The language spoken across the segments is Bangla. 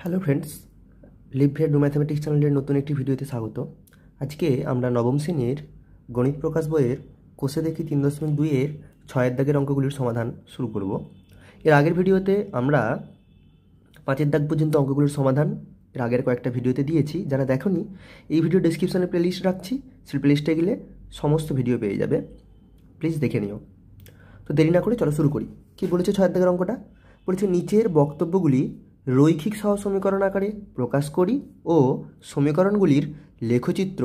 Hello friends, live head mathematics চ্যানেলের নতুন একটি ভিডিওতে স্বাগত। আজকে আমরা নবম শ্রেণীর গণিত প্রকাশ বইয়ের কোষে দেখি 3.2-এর 6 দাগের অঙ্কগুলির সমাধান শুরু করব। এর আগের ভিডিওতে আমরা 5 দাগ পর্যন্ত অঙ্কগুলির সমাধান এর আগের কয়েকটা ভিডিওতে দিয়েছি। যারা দেখোনি, এই ভিডিও ডেসক্রিপশনে প্লেলিস্ট রাখছি, সেই প্লেলিস্টে গেলে সমস্ত ভিডিও পেয়ে যাবে, প্লিজ দেখে নিও। তো দেরি না করে চলো শুরু করি। কি বলেছে 6 দাগের অঙ্কটা? বলেছে নিচের বক্তব্যগুলি রৈখিক সহসমীকরণ আকারে প্রকাশ করি ও সমীকরণগুলির লেখচিত্র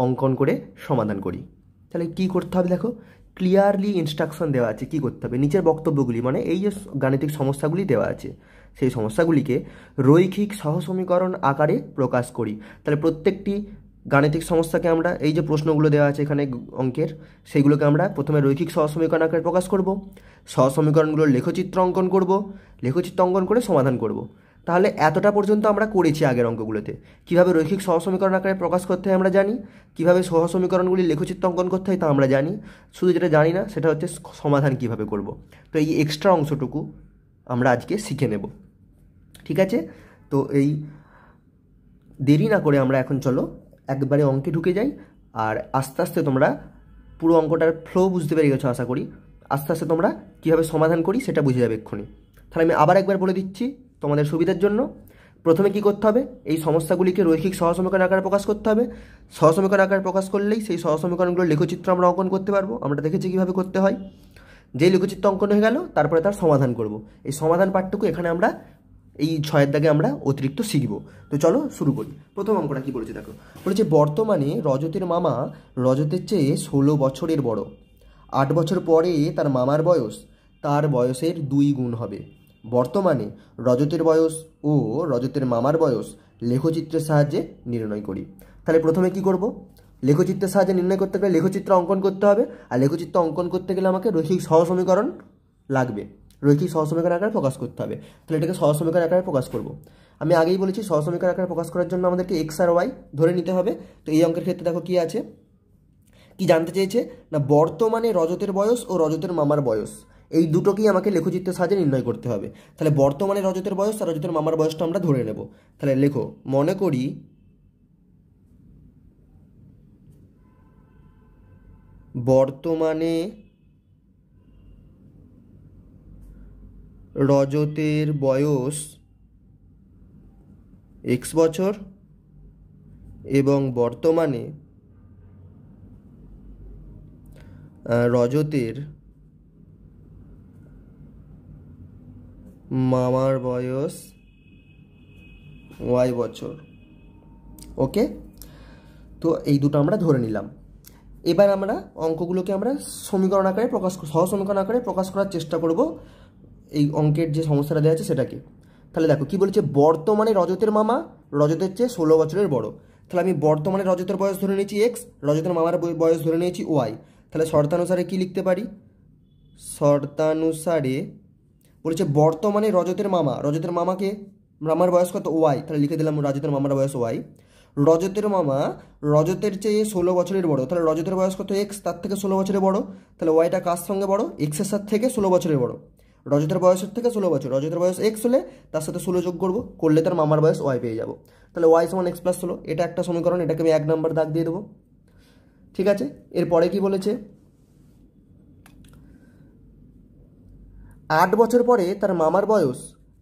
অঙ্কন করে সমাধান করি। তাহলে কি করতে হবে দেখো, ক্লিয়ারলি ইনস্ট্রাকশন দেওয়া আছে কি করতে হবে। নিচের বক্তব্যগুলি মানে এই যে গাণিতিক সমস্যাগুলি দেওয়া আছে, সেই সমস্যাগুলিকে রৈখিক সহসমীকরণ আকারে প্রকাশ করি। তাহলে প্রত্যেকটি গাণিতিক সমস্যাকে আমরা এই যে প্রশ্নগুলো দেওয়া আছে এখানে অঙ্কের, সেইগুলোকে আমরা প্রথমে রৈখিক সহসমীকরণ আকারে প্রকাশ করব, সহসমীকরণগুলোর লেখচিত্র অঙ্কন করব, লেখচিত্র অঙ্কন করে সমাধান করব। তাহলে এতটা পর্যন্ত আমরা করেছি আগের অঙ্কগুলোতে। কীভাবে রৈখিক সহসমীকরণ আকারে প্রকাশ করতে হয় আমরা জানি, কীভাবে সহসমীকরণগুলি লেখচিত্র অঙ্কন করতে হয় তা আমরা জানি। শুধু যেটা জানি না সেটা হচ্ছে সমাধান কিভাবে করব। তো এই এক্সট্রা অংশটুকু আমরা আজকে শিখে নেব, ঠিক আছে? তো এই দেরি না করে আমরা এখন চলো একবারে অঙ্কে ঢুকে যাই। আর আস্তে আস্তে তোমরা পুরো অঙ্কটার ফ্লো বুঝতে পেরে গেছো আশা করি। আস্তে আস্তে তোমরা কীভাবে সমাধান করি সেটা বুঝে যাবে এক্ষুনি। তাহলে আমি আবার একবার বলে দিচ্ছি তোমাদের সুবিধার জন্য। প্রথমে কি করতে হবে, এই সমস্যাগুলিকে রৈখিক সহসমীকরণ আকারে প্রকাশ করতে হবে। সহসমীকরণ আকারে প্রকাশ করলেই সেই সহসমীকরণগুলোর লেখচিত্র আমরা অঙ্কন করতে পারবো। আমরা দেখেছি কীভাবে করতে হয়। যেই লেখচিত্র অঙ্কন হয়ে গেল তারপরে তার সমাধান করব। এই সমাধান পাঠটুকু এখানে আমরা এই 6 দাগে আমরা অতিরিক্ত শিখব। তো চলো শুরু করি। প্রথম অঙ্কটা কি বলেছে দেখো, বলেছে বর্তমানে রজতের মামা রজতের চেয়ে 16 বছরের বড়। 8 বছর পরে তার মামার বয়স তার বয়সের 2 গুণ হবে। বর্তমানে রজতের বয়স ও রজতের মামার বয়স লেখচিত্রের সাহায্যে নির্ণয় করি। তাহলে প্রথমে কি করব, লেখচিত্রের সাহায্যে নির্ণয় করতে গেলে লেখচিত্র অঙ্কন করতে হবে। আর লেখচিত্র অঙ্কন করতে গেলে আমাকে রৈখিক সহসমীকরণ লাগবে, রৈখিক সহসমীকরণ আকারে প্রকাশ করতে হবে। তাহলে এটাকে সহসমীকরণ আকারে প্রকাশ করব। আমি আগেই বলেছি সহসমীকরণ আকারে প্রকাশ করার জন্য আমাদেরকে এক্স আর ওয়াই ধরে নিতে হবে। তো এই অঙ্কের ক্ষেত্রে দেখো কি আছে, কি জানতে চেয়েছে না বর্তমানে রজতের বয়স ও রজতের মামার বয়স এই দুটোকেই আমাকে লেখচিত্রের সাহায্যে নির্ণয় করতে হবে। তাহলে বর্তমানে রজতের বয়স আর রজতের মামার বয়সটা আমরা ধরে নেব। তাহলে লেখো, মনে করি বর্তমানে রজতের বয়স x বছর এবং বর্তমানে রজতের মামার বয়স y বছর। ওকে, তো এই দুটো আমরা ধরে নিলাম। এবার আমরা অঙ্কগুলোকে আমরা সমীকরণ আকারে সহসমীকরণ আকারে প্রকাশ করার চেষ্টা করব এই অঙ্কের যে সমস্যাটা দেওয়া আছে সেটাকে। তাহলে দেখো কি বলেছে, বর্তমানে রজতের মামা রজতের চেয়ে 16 বছরের বড়। তাহলে আমি বর্তমানে রজতের বয়স ধরে নিয়েছি এক্স, রজতের মামার বয়স ধরে নিয়েছি ওয়াই। তাহলে শর্তানুসারে কি লিখতে পারি, শর্তানুসারে বলেছে বর্তমানে রজতের মামাকে মামার বয়স কত ওয়াই, তাহলে লিখে দিলাম রজতের মামার বয়স ওয়াই। রজতের মামা রজতের চেয়ে 16 বছরের বড়, তাহলে রজতের বয়স কত এক্স, তার থেকে 16 বছরের বড়। তাহলে ওয়াইটা কার সঙ্গে বড়, এক্সের সাথে থেকে 16 বছরের বড়। রজতের বয়সের থেকে 16 বছর, রজতের বয়স এক্স হলে তার সাথে 16 যোগ করবো, করলে তার মামার বয়স ওয়াই পেয়ে যাবো। তাহলে ওয়াই সমান এক্স প্লাস 16, এটা একটা সমীকরণ, এটাকে আমি 1 নম্বর দাগ দিয়ে দেবো। ঠিক আছে, এরপরে কি বলেছে, 8 বছর পরে তার মামার বয়স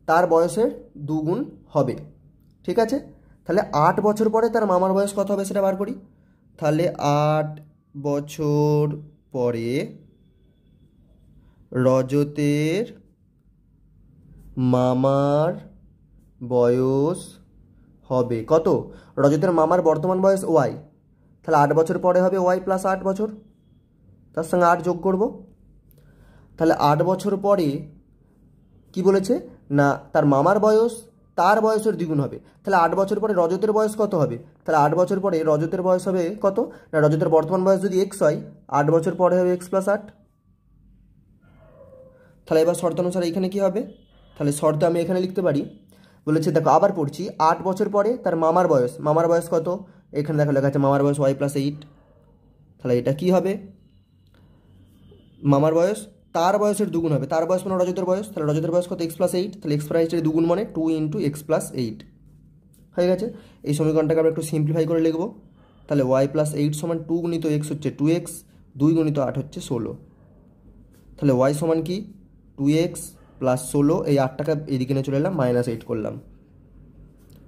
তার বয়সের 2 গুণ হবে। ঠিক আছে, তাহলে 8 বছর পরে তার মামার বয়স কত হবে সেটা বার করি। তাহলে 8 বছর পরে রজতের মামার বয়স হবে কত, রজতের মামার বর্তমান বয়স ওয়াই, তাহলে 8 বছর পরে হবে ওয়াই প্লাস 8 বছর, তার সঙ্গে 8 যোগ করব। তাহলে 8 বছর পরে কি বলেছে না তার মামার বয়স তার বয়সের দ্বিগুণ হবে। তাহলে 8 বছর পরে রজতের বয়স কত হবে, তাহলে 8 বছর পরে রজতের বয়স হবে কত না, রজতের বর্তমান বয়স যদি এক্স হয় 8 বছর পরে হবে এক্স প্লাস 8। তাহলে এবার শর্তানুসারে এখানে কি হবে, তাহলে শর্তে আমি এখানে লিখতে পারি, বলেছে দেখো আবার পড়ছি, 8 বছর পরে তার মামার বয়স কত, এখানে দেখো লেখা আছে মামার বয়স ওয়াই প্লাস 8। তাহলে এটা কি হবে, মামার বয়স তার বয়সের দুগুণ হবে, তার বয়স মানে রজতের বয়স, তাহলে রজতের বয়স কত এক্স প্লাস 8, তাহলে এক্স প্লাস 8 এর দুগুণ মানে 2 × x + 8। হয়ে গেছে। এই সমীকরণটাকে আমরা একটু সিম্পলিফাই করে লিখব। তাহলে ওয়াই প্লাস 8 সমান 2 গুণিত এক্স হচ্ছে 2x, 2 গুণিত 8 হচ্ছে 16। তাহলে ওয়াই সমান কি 2x প্লাস 16, এই 8টাকে এদিকে নিয়ে চলে এলাম, -8 করলাম।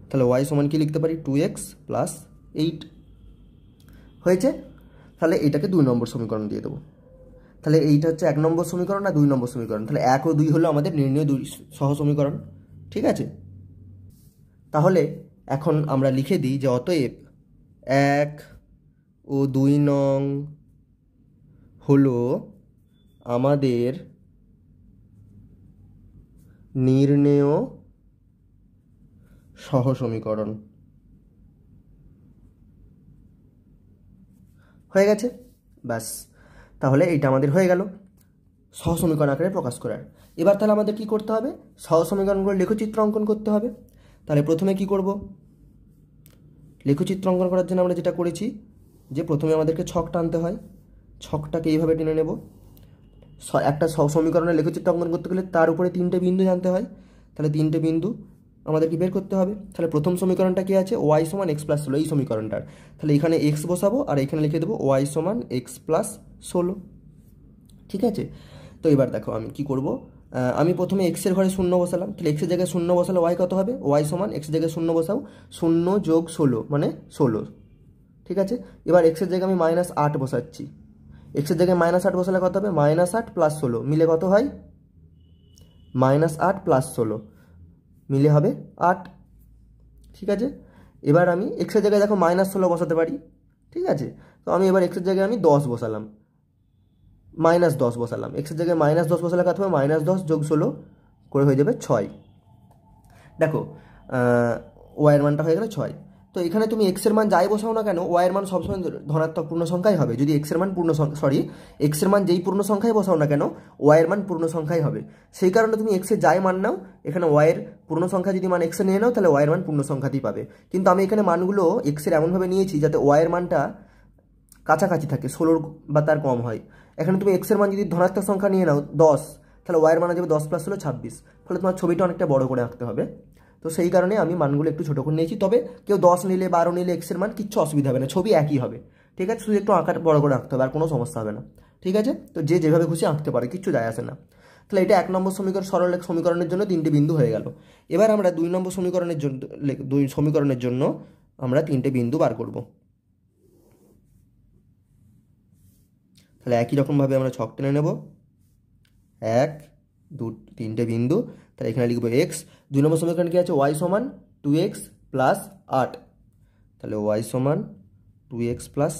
তাহলে ওয়াই সমান কি লিখতে পারি 2x প্লাস 8 হয়েছে। তাহলে এটাকে 2 নম্বর সমীকরণ দিয়ে দেবো। তাহলে এইটা হচ্ছে 1 নম্বর সমীকরণ আর 2 নম্বর সমীকরণ। তাহলে 1 ও 2 হলো আমাদের নির্ণয় 2 সহ সমীকরণ, ঠিক আছে। তাহলে এখন আমরা লিখে দিই যে অতএব 1 ও 2 নং হলো আমাদের নির্ণেয় সহ সমীকরণ। হয়ে গেছে, ব্যাস। তাহলে এইটা আমাদের হয়ে গেল সহ সমীকরণ আকারে প্রকাশ করার। এবার তাহলে আমাদের কি করতে হবে, সহ সমীকরণগুলো লেখচিত্র অঙ্কন করতে হবে। তাহলে প্রথমে কি করব, লেখচিত্র অঙ্কন করার জন্য আমরা যেটা করেছি যে প্রথমে আমাদেরকে ছক টানতে হয়। ছকটাকে এইভাবে টেনে নেব। একটা সমীকরণের লেখচিত্র অঙ্কন করতে গেলে তার উপরে 3টে বিন্দু জানতে হয়। তাহলে 3টে বিন্দু আমাদেরকে বের করতে হবে। তাহলে প্রথম সমীকরণটা কি আছে, ওয়াই সমান এক্স প্লাস 16, এই সমীকরণটার। তাহলে এখানে এক্স বসাবো আর এখানে লিখে দেবো ওয়াই সমান এক্স প্লাস 16, ঠিক আছে। তো এবার দেখো আমি কি করব, আমি প্রথমে এক্সের ঘরে 0 বসালাম। তাহলে এক্সের জায়গায় 0 বসালে ওয়াই কত হবে, ওয়াই সমান এক্সের জায়গায় 0 বসাও, 0 যোগ 16 মানে 16, ঠিক আছে। এবার এক্সের জায়গায় আমি -8 বসাচ্ছি। এক্সের জায়গায় -8 বসালে কত হবে, -8 প্লাস 16 মিলে কত হয়, -8 প্লাস 16 মিলে হবে 8, ঠিক আছে। এবার আমি এক্সের জায়গায় দেখো -16 বসাতে পারি, ঠিক আছে। তো আমি এবার এক্সের জায়গায় আমি 10 বসালাম, -10 বসালাম। এক্সের জায়গায় -10 বসালে কত হবে, -10 যোগ 16 করে হয়ে যাবে 6। দেখো ওয়াইয়ের মানটা হয়ে গেল 6। তো এখানে তুমি এক্সের মান যাই বসাও না কেন, ওয়াইয়ের মান সবসময় ধনাত্মক পূর্ণ সংখ্যাই হবে। যদি এক্সের মান এক্সের মান যেই পূর্ণ সংখ্যাই বসাও না কেন, ওয়াইয়ের মান পূর্ণ সংখ্যাই হবে। সেই কারণে তুমি এক্সের যাই মান নাও, এখানে ওয়াইয়ের পূর্ণ সংখ্যা যদি মান এক্সে নিয়ে নাও, তাহলে ওয়াইয়ের মান পূর্ণ সংখ্যাতেই পাবে। কিন্তু আমি এখানে মানগুলো এক্সের এমনভাবে নিয়েছি যাতে ওয়াইয়ের মানটা কাছাকাছি থাকে, 16 বা তার কম হয়। এখানে তুমি এক্সের মান যদি ধনাত্মক সংখ্যা নিয়ে নাও 10, তাহলে ওয়াইয়ের মান যাবে 10 প্লাস 16 26, ফলে তোমার ছবিটা অনেকটা বড় করে আঁকতে হবে। তো সেই কারণে আমি মানগুলো একটু ছোটো করে নিয়েছি। তবে কেউ 10 নিলে 12 নিলে এক্সের মান কিচ্ছু অসুবিধা হবে না, ছবি একই হবে, ঠিক আছে। শুধু একটু আঁকাটা বড় করে আঁকতে হবে, আর কোনো সমস্যা হবে না, ঠিক আছে। তো যে যেভাবে খুশি আঁকতে পারে, কিচ্ছু যায় আসে না। তাহলে এটা 1 নম্বর সরল সমীকরণের জন্য 3টে বিন্দু হয়ে গেল। এবার আমরা 2 নম্বর সমীকরণের জন্য আমরা 3টে বিন্দু বার করব। তাহলে একই রকমভাবে আমরা ছক টেনে নেব, 1 2 3টে বিন্দু। তাহলে এখানে লিখবো এক্স। 2 নম্বর সমীকরণ কি আছে, ওয়াই সমান 2x প্লাস 8। তাহলে ওয়াই সমান 2x প্লাস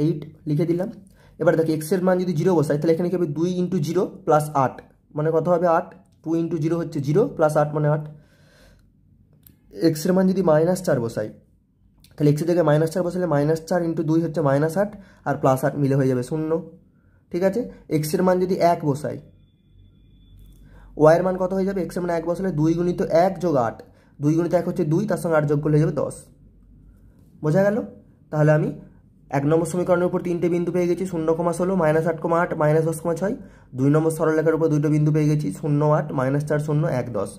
8 লিখে দিলাম। এবার দেখি এক্সের মান যদি 0 বসাই, তাহলে এখানে কি হবে 2 × 0 প্লাস 8 মানে কত হবে 8। 2 × 0 হচ্ছে 0 প্লাস 8 মানে 8। এক্সের মান যদি -4 বসাই, তাহলে এক্সের জায়গায় -4 বসালে -4 × 2 হচ্ছে -8 আর প্লাস 8 মিলে হয়ে যাবে 0, ঠিক আছে। এক্সের মান যদি 1 বসাই, ওয়াইয়ের মান কত হয়ে যাবে, এক্সের মান 1 বসালে 2 × 1 যোগ 8, 2 × 1 হচ্ছে 2, তার সঙ্গে 8 যোগ করলে হয়ে যাবে 10। বোঝা গেল। তাহলে আমি 1 নম্বর সমীকরণের উপর 3টে বিন্দু পেয়ে গেছি, 0, 16, -8,8, -10,6। 2 নম্বর সরলরেখার উপর 2টো বিন্দু পেয়ে গেছি, 0, 8, -4, 0, 1, 10।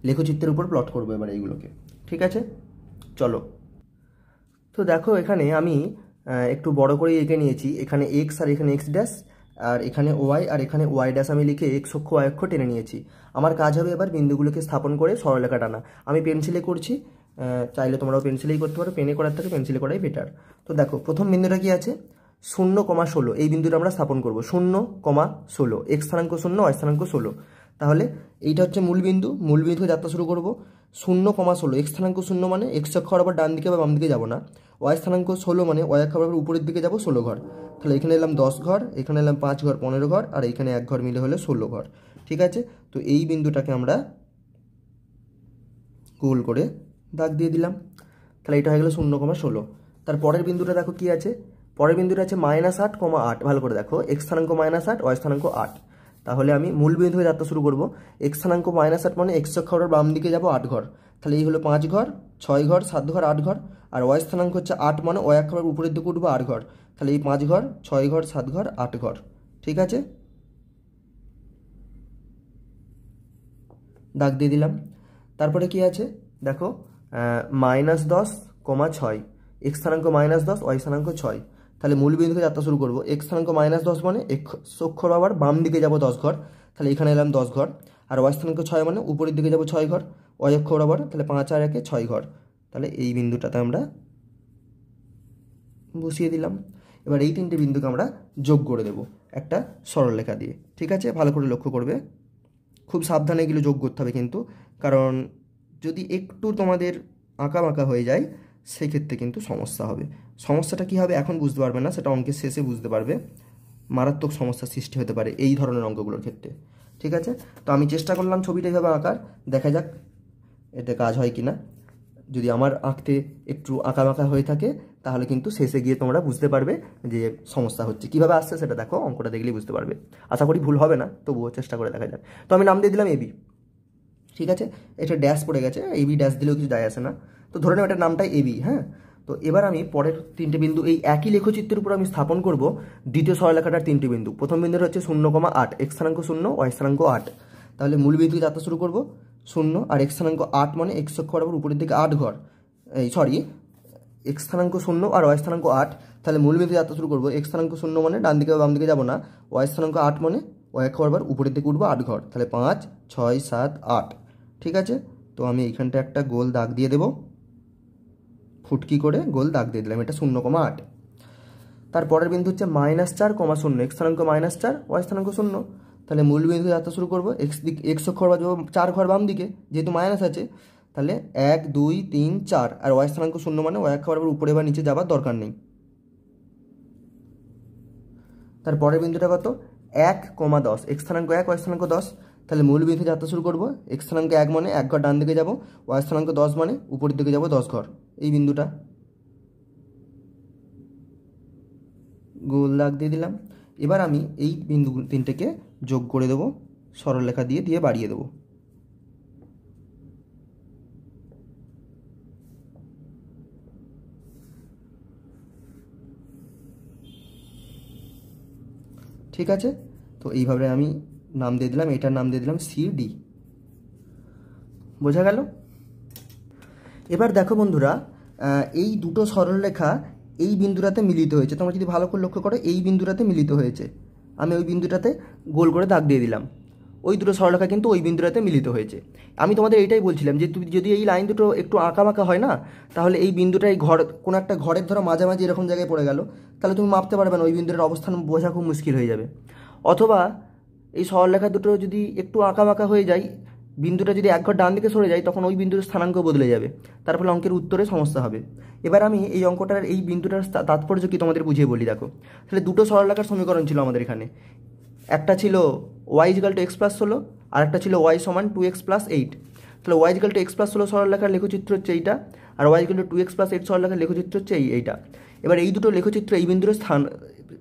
লেখচিত্রের উপর প্লট করবো এবার এইগুলোকে, ঠিক আছে। চলো, তো দেখো এখানে আমি একটু বড় করে এঁকে নিয়েছি। এখানে এক্স আর এখানে এক্স ড্যাশ, আর এখানে ওয়াই আর এখানে ওয়াই ড্যাশ আমি লিখে এক্স অক্ষ ওয়াই অক্ষ টেনে নিয়েছি। আমার কাজ হবে এবার বিন্দুগুলোকে স্থাপন করে সরলরেখা টানা। আমি পেন্সিলে করছি, চাইলে তোমরাও পেন্সিলেই করতে পারো, পেনে করার থেকে পেন্সিলে করাই বেটার। তো দেখো প্রথম বিন্দুটা কি আছে, 0,16, এই বিন্দুটা আমরা স্থাপন করবো। 0,16, এক্স স্থানাঙ্ক 0, ওয়াই স্থানাঙ্ক 16। তাহলে এইটা হচ্ছে মূল বিন্দু, মূল বিন্দু থেকে যাত্রা শুরু করবো। 0,16, এক্স স্থানাঙ্ক 0 মানে এক্স অক্ষ বরাবর ডান দিকে বা বাম দিকে যাবো না। ওয়াই স্থানাঙ্ক 16 মানে ওয়াই অক্ষ বরাবর উপরের দিকে যাবো 16 ঘর। তাহলে এখানে এলাম 10 ঘর, এখানে এলাম 5 ঘর 15 ঘর, আর এখানে 1 ঘর মিলে হলে 16 ঘর, ঠিক আছে। তো এই বিন্দুটাকে আমরা গোল করে দাগ দিয়ে দিলাম। তাহলে এটা হয়ে গেল 0,16। তার পরের বিন্দুটা দেখো কি আছে, পরের বিন্দুটা আছে -8,8। ভালো করে দেখো, এক্স স্থানাঙ্ক -8, ওয়াই স্থানাঙ্ক 8। তাহলে আমি মূল বিন্দু হয়ে যাত্রা শুরু করবো। এক্স স্থানাঙ্ক -8 মানে এক্স অক্ষ বরাবর বাম দিকে যাবো 8 ঘর। তাহলে এই হলো 5 ঘর, 6 ঘর, 7 ঘর, 8 ঘর। আর ওয়াই স্থানাঙ্ক হচ্ছে 8 মানে ওয়াই অক্ষ বরাবর উপরের দিকে উঠবো 8 ঘর। তাহলে এই 5 ঘর, 6 ঘর, 7 ঘর, 8 ঘর, ঠিক আছে। দাগ দিয়ে দিলাম। তারপরে কি আছে দেখো, -10,6, এক্স স্থানাঙ্ক -10, ওয়াই স্থানাঙ্ক 6। তাহলে মূল বিন্দু থেকে যাত্রা শুরু করবো। এক্স স্থানাঙ্ক -10 মানে এক্স অক্ষর আবার বাম দিকে যাবো 10 ঘর, তাহলে এখানে এলাম 10 ঘর। আর ওয়াই স্থানাঙ্ক 6 মানে উপরের দিকে যাবো 6 ঘর, ওয়াই অক্ষর আবার, তাহলে 5 আর 1 6 ঘর। তাহলে এই বিন্দুটাতে আমরা বসিয়ে দিলাম। এবার এই তিনটে বিন্দুকে আমরা যোগ করে দেব একটা সরলরেখা দিয়ে। ঠিক আছে, ভালো করে লক্ষ্য করবে, খুব সাবধানে এগুলো যোগ করতে হবে কিন্তু, কারণ যদি একটু তোমাদের আঁকা বাঁকা হয়ে যায় সেক্ষেত্রে কিন্তু সমস্যা হবে। সমস্যাটা কী হবে এখন বুঝতে পারবে না, সেটা অঙ্কের শেষে বুঝতে পারবে। মারাত্মক সমস্যার সৃষ্টি হতে পারে এই ধরনের অঙ্কগুলোর ক্ষেত্রে। ঠিক আছে, তো আমি চেষ্টা করলাম ছবিটা এইভাবে আঁকার, দেখা যাক এতে কাজ হয় কি না। যদি আমার আঁকতে একটু আঁকা বাঁকা হয়ে থাকে তাহলে কিন্তু শেষে গিয়ে তোমরা বুঝতে পারবে যে সমস্যা হচ্ছে। কীভাবে আসছে সেটা দেখো, অঙ্কটা দেখলেই বুঝতে পারবে। আশা করি ভুল হবে না, তবুও চেষ্টা করে দেখা যাক। তো আমি নাম দিয়ে দিলাম এবি। ঠিক আছে, এটা ড্যাশ পড়ে গেছে, এবি ড্যাশ দিলেও কিছু যায় আসে না, তো ধরে নাও এটার নামটাই এবি। হ্যাঁ, তো এবার আমি পরের তিনটে বিন্দু এই একই লেখচিত্রের উপর আমি স্থাপন করব দ্বিতীয় সরলরেখাটার তিনটি বিন্দু। প্রথম বিন্দুটা হচ্ছে 0,8, এক্স স্থানাঙ্ক 0, ওয়াই স্থানাঙ্ক 8। তাহলে মূল বিন্দু থেকে যাত্রা শুরু করব 0 আর এক্স স্থানাঙ্ক 8 মানে এক্স অক্ষ বরাবর উপরের দিকে 8 ঘর, এক্স স্থানাঙ্ক 0 আর ওয়াই স্থানাঙ্ক 8। তাহলে মূল বিন্দু যাত্রা শুরু করবো, এক্স স্থানাঙ্ক 0 মানে ডান দিকে বা বাম দিকে যাবো না, ওয়াই স্থানাঙ্ক 8 মানে ওয়াই অক্ষ বরাবর উপরের দিকে উঠবো 8 ঘর, তাহলে 5 6 7 8। ঠিক আছে, তো আমি এইখানটা একটা গোল দাগ দিয়ে দেবো, ফুটকি করে গোল দাগ দিয়ে দিলাম, এটা 0,8। তারপরের বিন্দু হচ্ছে -4,0, এক্স স্থানাঙ্ক -4, ওয়াই স্থানাঙ্ক 0। তাহলে মূল বিন্দু যাত্রা শুরু করবো, এক্স অক্ষ বা 4 ঘর বাম দিকে, যেহেতু মাইনাস আছে তাহলে 1 2 3 4, আর ওয়াই স্থানাঙ্ক 0 মানে ওয়াই অক্ষ বরাবর উপরে বা নিচে যাবার দরকার নেই। তারপরের বিন্দুটা কত, 1,10, এক্স স্থানাঙ্ক 1, ওয়াই স্থানাঙ্ক 10। তাহলে মূল বিন্দু যাত্রা শুরু করবো, এক্স স্থানাঙ্ক 1 মানে 1 ঘর ডান দিকে যাবো, ওয়াই স্থানাঙ্ক 10 মানে উপরের দিকে যাবো 10 ঘর, এই বিন্দুটা গোল দাগ দিয়ে দিলাম। এবার আমি এই বিন্দু তিনটেকে যোগ করে দেবো সরলরেখা দিয়ে দিয়ে বাড়িয়ে দেবো। ঠিক আছে, তো এইভাবে আমি নাম দিয়ে দিলাম, এটার নাম দিয়ে দিলাম CD। বোঝা গেল? এবার দেখো বন্ধুরা, এই দুটো সরলরেখা এই বিন্দুটাতে মিলিত হয়েছে। তোমরা যদি ভালো করে লক্ষ্য করো, এই বিন্দুটাতে মিলিত হয়েছে। আমি ওই বিন্দুটাতে গোল করে দাগ দিয়ে দিলাম, ওই দুটো সরলরেখা কিন্তু ওই বিন্দুটাতে মিলিত হয়েছে। আমি তোমাদের এইটাই বলছিলাম যে তুমি যদি এই লাইন দুটো একটু আঁকা বাঁকা হয় না, তাহলে এই বিন্দুটা এই ঘর কোনো একটা ঘরের ধরো মাঝামাঝি এরকম জায়গায় পড়ে গেল, তাহলে তুমি মাপতে পারবে না, ওই বিন্দুটার অবস্থান বোঝা খুব মুশকিল হয়ে যাবে। অথবা এই সরলরেখা দুটো যদি একটু আঁকা বাঁকা হয়ে যায়, বিন্দুটা যদি এক ঘর ডান দিকে সরে যায়, তখন ওই বিন্দুর স্থানাঙ্ক বদলে যাবে, তার ফলে অঙ্কের উত্তরে সমস্যা হবে। এবার আমি এই অঙ্কটার এই বিন্দুটার তাৎপর্য কি তোমাদের বুঝিয়ে বলি। দেখো, তাহলে দুটো সরলরেখার সমীকরণ ছিল আমাদের এখানে, একটা ছিল y = x + 16, আর একটা ছিল y = 2x + 8। তাহলে y = x + 16 সরলরেখার লেখচিত্র হচ্ছে এইটা, আর y = 2x + 8 সরলরেখার লেখচিত্র হচ্ছে এইটা। এবার এই দুটো লেখচিত্র এই বিন্দুর স্থান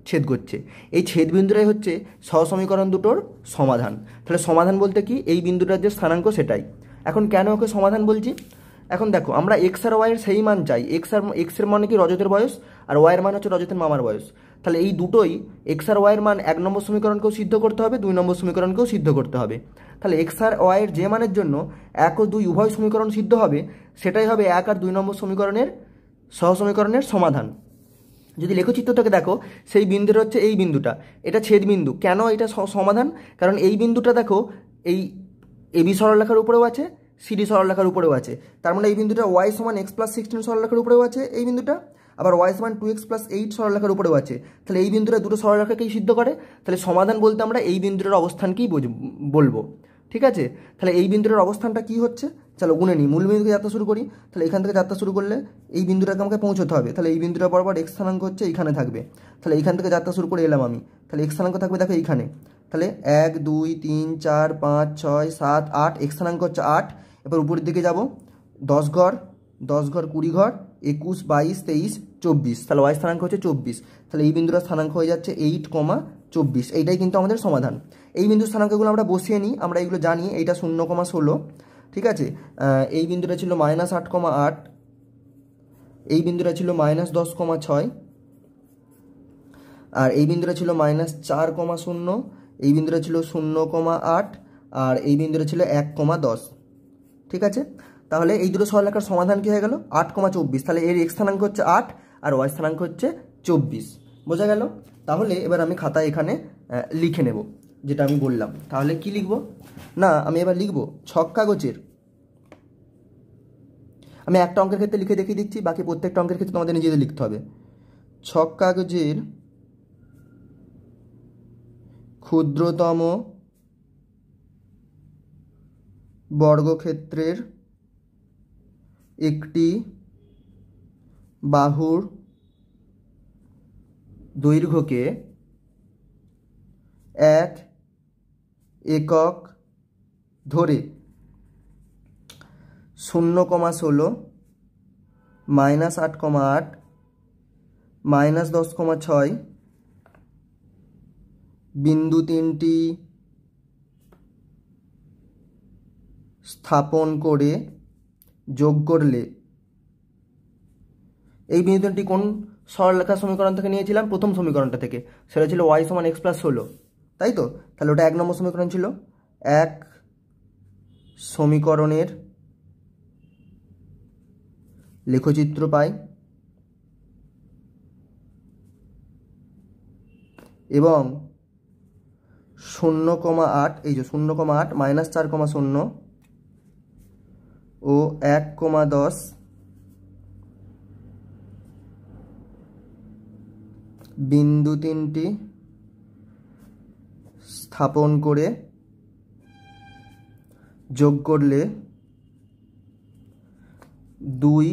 ছেদ করছে, এই ছেদ বিন্দুটাই হচ্ছে সহসমীকরণ দুটোর সমাধান। তাহলে সমাধান বলতে কি, এই বিন্দুটার যে স্থানাঙ্ক সেটাই। এখন কেন ওকে সমাধান বলছি, এখন দেখো আমরা এক্স আর ওয়াইয়ের সেই মান চাই। এক্সের মানে কি রজতের বয়স, আর ওয়াইয়ের মান হচ্ছে রজতের মামার বয়স। তাহলে এই দুটোই এক্স আর ওয়াইয়ের মান 1 নম্বর সমীকরণকেও সিদ্ধ করতে হবে, 2 নম্বর সমীকরণকেও সিদ্ধ করতে হবে। তাহলে এক্স আর ওয়াইয়ের যে মানের জন্য 1 ও 2 উভয় সমীকরণ সিদ্ধ হবে, সেটাই হবে 1 আর 2 নম্বর সমীকরণের সহসমীকরণের সমাধান। যদি লেখচিত্রটাকে দেখো, সেই বিন্দুটা হচ্ছে এই বিন্দুটা, এটা ছেদ বিন্দু। কেন এটা সমাধান, কারণ এই বিন্দুটা দেখো এই এবি সরলরেখার উপরেও আছে, সিডি সরলরেখার উপরেও আছে। তার মানে এই বিন্দুটা y = x + 16 সরলরেখার উপরেও আছে এই বিন্দুটা, আবার y = 2x + 8 সরলরেখার উপরেও আছে। তাহলে এই বিন্দুটা দুটো সরলরেখাকেই সিদ্ধ করে। তাহলে সমাধান বলতে আমরা এই বিন্দুটার অবস্থানকেই বলবো। ঠিক আছে, তাহলে এই বিন্দুটার অবস্থানটা কি হচ্ছে, চলো গুনে নিই। মূল বিন্দু থেকে যাত্রা শুরু করি, তাহলে এখান থেকে যাত্রা শুরু করলে এই বিন্দুটাকে আমাকে পৌঁছতে হবে। তাহলে এই বিন্দুটা বরাবর x স্থানাঙ্ক হচ্ছে এইখানে থাকবে। তাহলে এইখান থেকে যাত্রা শুরু করে এলাম আমি, তাহলে x স্থানাঙ্ক থাকবে দেখো এইখানে। তাহলে 1 2 3 4 5 6 7 8, x স্থানাঙ্ক হচ্ছে 8। এবার উপরের দিকে যাব 10 ঘর 10 ঘর 20 ঘর 21 22 23 24, তাহলে ওয়াই স্থানাঙ্ক হচ্ছে 24। তাহলে এই বিন্দুটার স্থানাঙ্ক হয়ে যাচ্ছে 8,24। এইটাই কিন্তু আমাদের সমাধান। এই বিন্দুর স্থানাঙ্কগুলো আমরা বসিয়ে নিই, আমরা এইগুলো জানি। এইটা 0,16, ঠিক আছে। এই বিন্দুটা ছিল -8,8, এই বিন্দুটা ছিল -10,6, আর এই বিন্দুটা ছিল -4,0, এই বিন্দুটা ছিল 0,8, আর এই বিন্দুটা ছিল 1,10। ঠিক আছে, তাহলে এই দুটো সরলরেখার সমাধান কী হয়ে গেল 8,24। তাহলে এর x স্থানাঙ্ক হচ্ছে 8 আর y স্থানাঙ্ক হচ্ছে 24। বোঝা গেল? তাহলে এবার আমি খাতায় এখানে লিখে নেব যেটা আমি বললাম। তাহলে কি লিখব না, আমি এবার লিখব ছক কাগজের, আমি একটা অঙ্কের ক্ষেত্রে লিখে দেখিয়ে দিচ্ছি, বাকি প্রত্যেকটা অঙ্কের ক্ষেত্রে তোমাদের নিজেদের লিখতে হবে। ছক কাগজের ক্ষুদ্রতম বর্গক্ষেত্রের একটি বাহুর দৈর্ঘ্যকে 1 একক ধরে 0,16 -8,8 -10,6 বিন্দু 3টি স্থাপন করে যোগ করলে, এই বিন্দু 3টি কোন সরলরেখার সমীকরণ থেকে নিয়েছিলাম? প্রথম সমীকরণটা থেকে, সেটা ছিল y = x + 16, তাই তো? তাহলে ওটা 1 নম্বর সমীকরণ ছিল। এক সমীকরণের লেখচিত্র পাই এবং 0,8, এই যে 0,8 -4,0 ও 1,10 বিন্দু 3টি স্থাপন করে যোগ করলে 2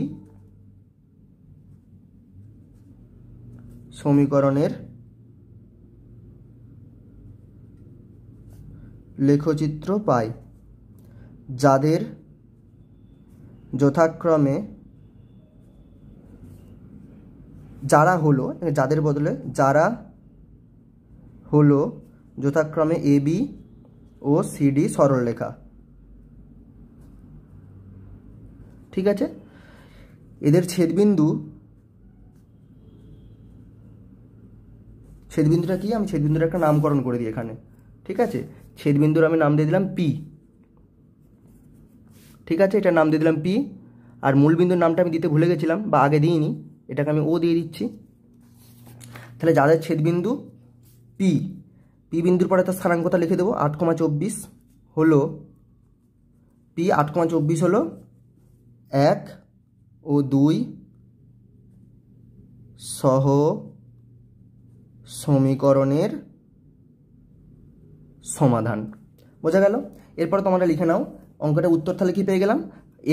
সমীকরণের লেখচিত্র পাই, যাদের যথাক্রমে যারা হলো, যাদের বদলে যারা হলো যথাক্রমে AB ও CD সরলরেখা। ঠিক আছে, এদের ছেদবিন্দুটা কি, আমি ছেদবিন্দুর একটা নামকরণ করে দিই এখানে। ঠিক আছে, ছেদবিন্দুর আমি নাম দিয়ে দিলাম P। ঠিক আছে, এটার নাম দিয়ে দিলাম P। আর মূল বিন্দুর নামটা আমি দিতে ভুলে গেছিলাম বা আগে দিইনি, এটাকে আমি O দিয়ে দিচ্ছি। তাহলে যাদের ছেদবিন্দু P বিন্দুর পরে তার স্থানাঙ্কটা লিখে দেবো 8,24 হলো P 8,24 হলো 1 ও 2 সহ সমীকরণের সমাধান। বোঝা গেল? এরপর তোমরা লিখে নাও অঙ্কটা উত্তর। তাহলে কি পেয়ে গেলাম?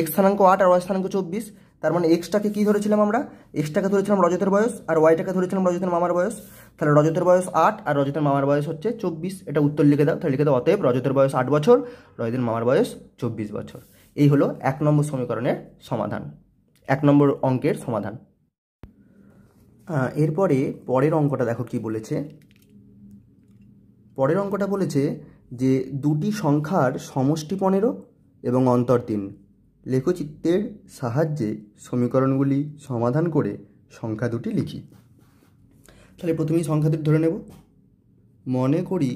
x স্থানাঙ্ক 8 আর y স্থানাঙ্ক 24। তার মানে এক্সটাকে কি ধরেছিলাম আমরা? এক্সটাকে ধরেছিলাম রজতের বয়স আর ওয়াইটাকে ধরেছিলাম রজতের মামার বয়স। তাহলে রজতের বয়স 8 আর রজতের মামার বয়স হচ্ছে 24। এটা উত্তর লিখে দাও। তাহলে লিখে দাও অতএব রজতের বয়স 8 বছর, রজতের মামার বয়স 24 বছর। এই হলো 1 নম্বর সমীকরণের সমাধান, 1 নম্বর অঙ্কের সমাধান। এরপরে পরের অঙ্কটা দেখো কি বলেছে। পরের অঙ্কটা বলেছে যে দুটি সংখ্যার সমষ্টি 15 এবং অন্তর 3, লেখচিত্রের সাহায্যে সমীকরণগুলি সমাধান করে সংখ্যা দুটি লিখি। তাহলে প্রথমেই সংখ্যা দুটি ধরে নেব। মনে করি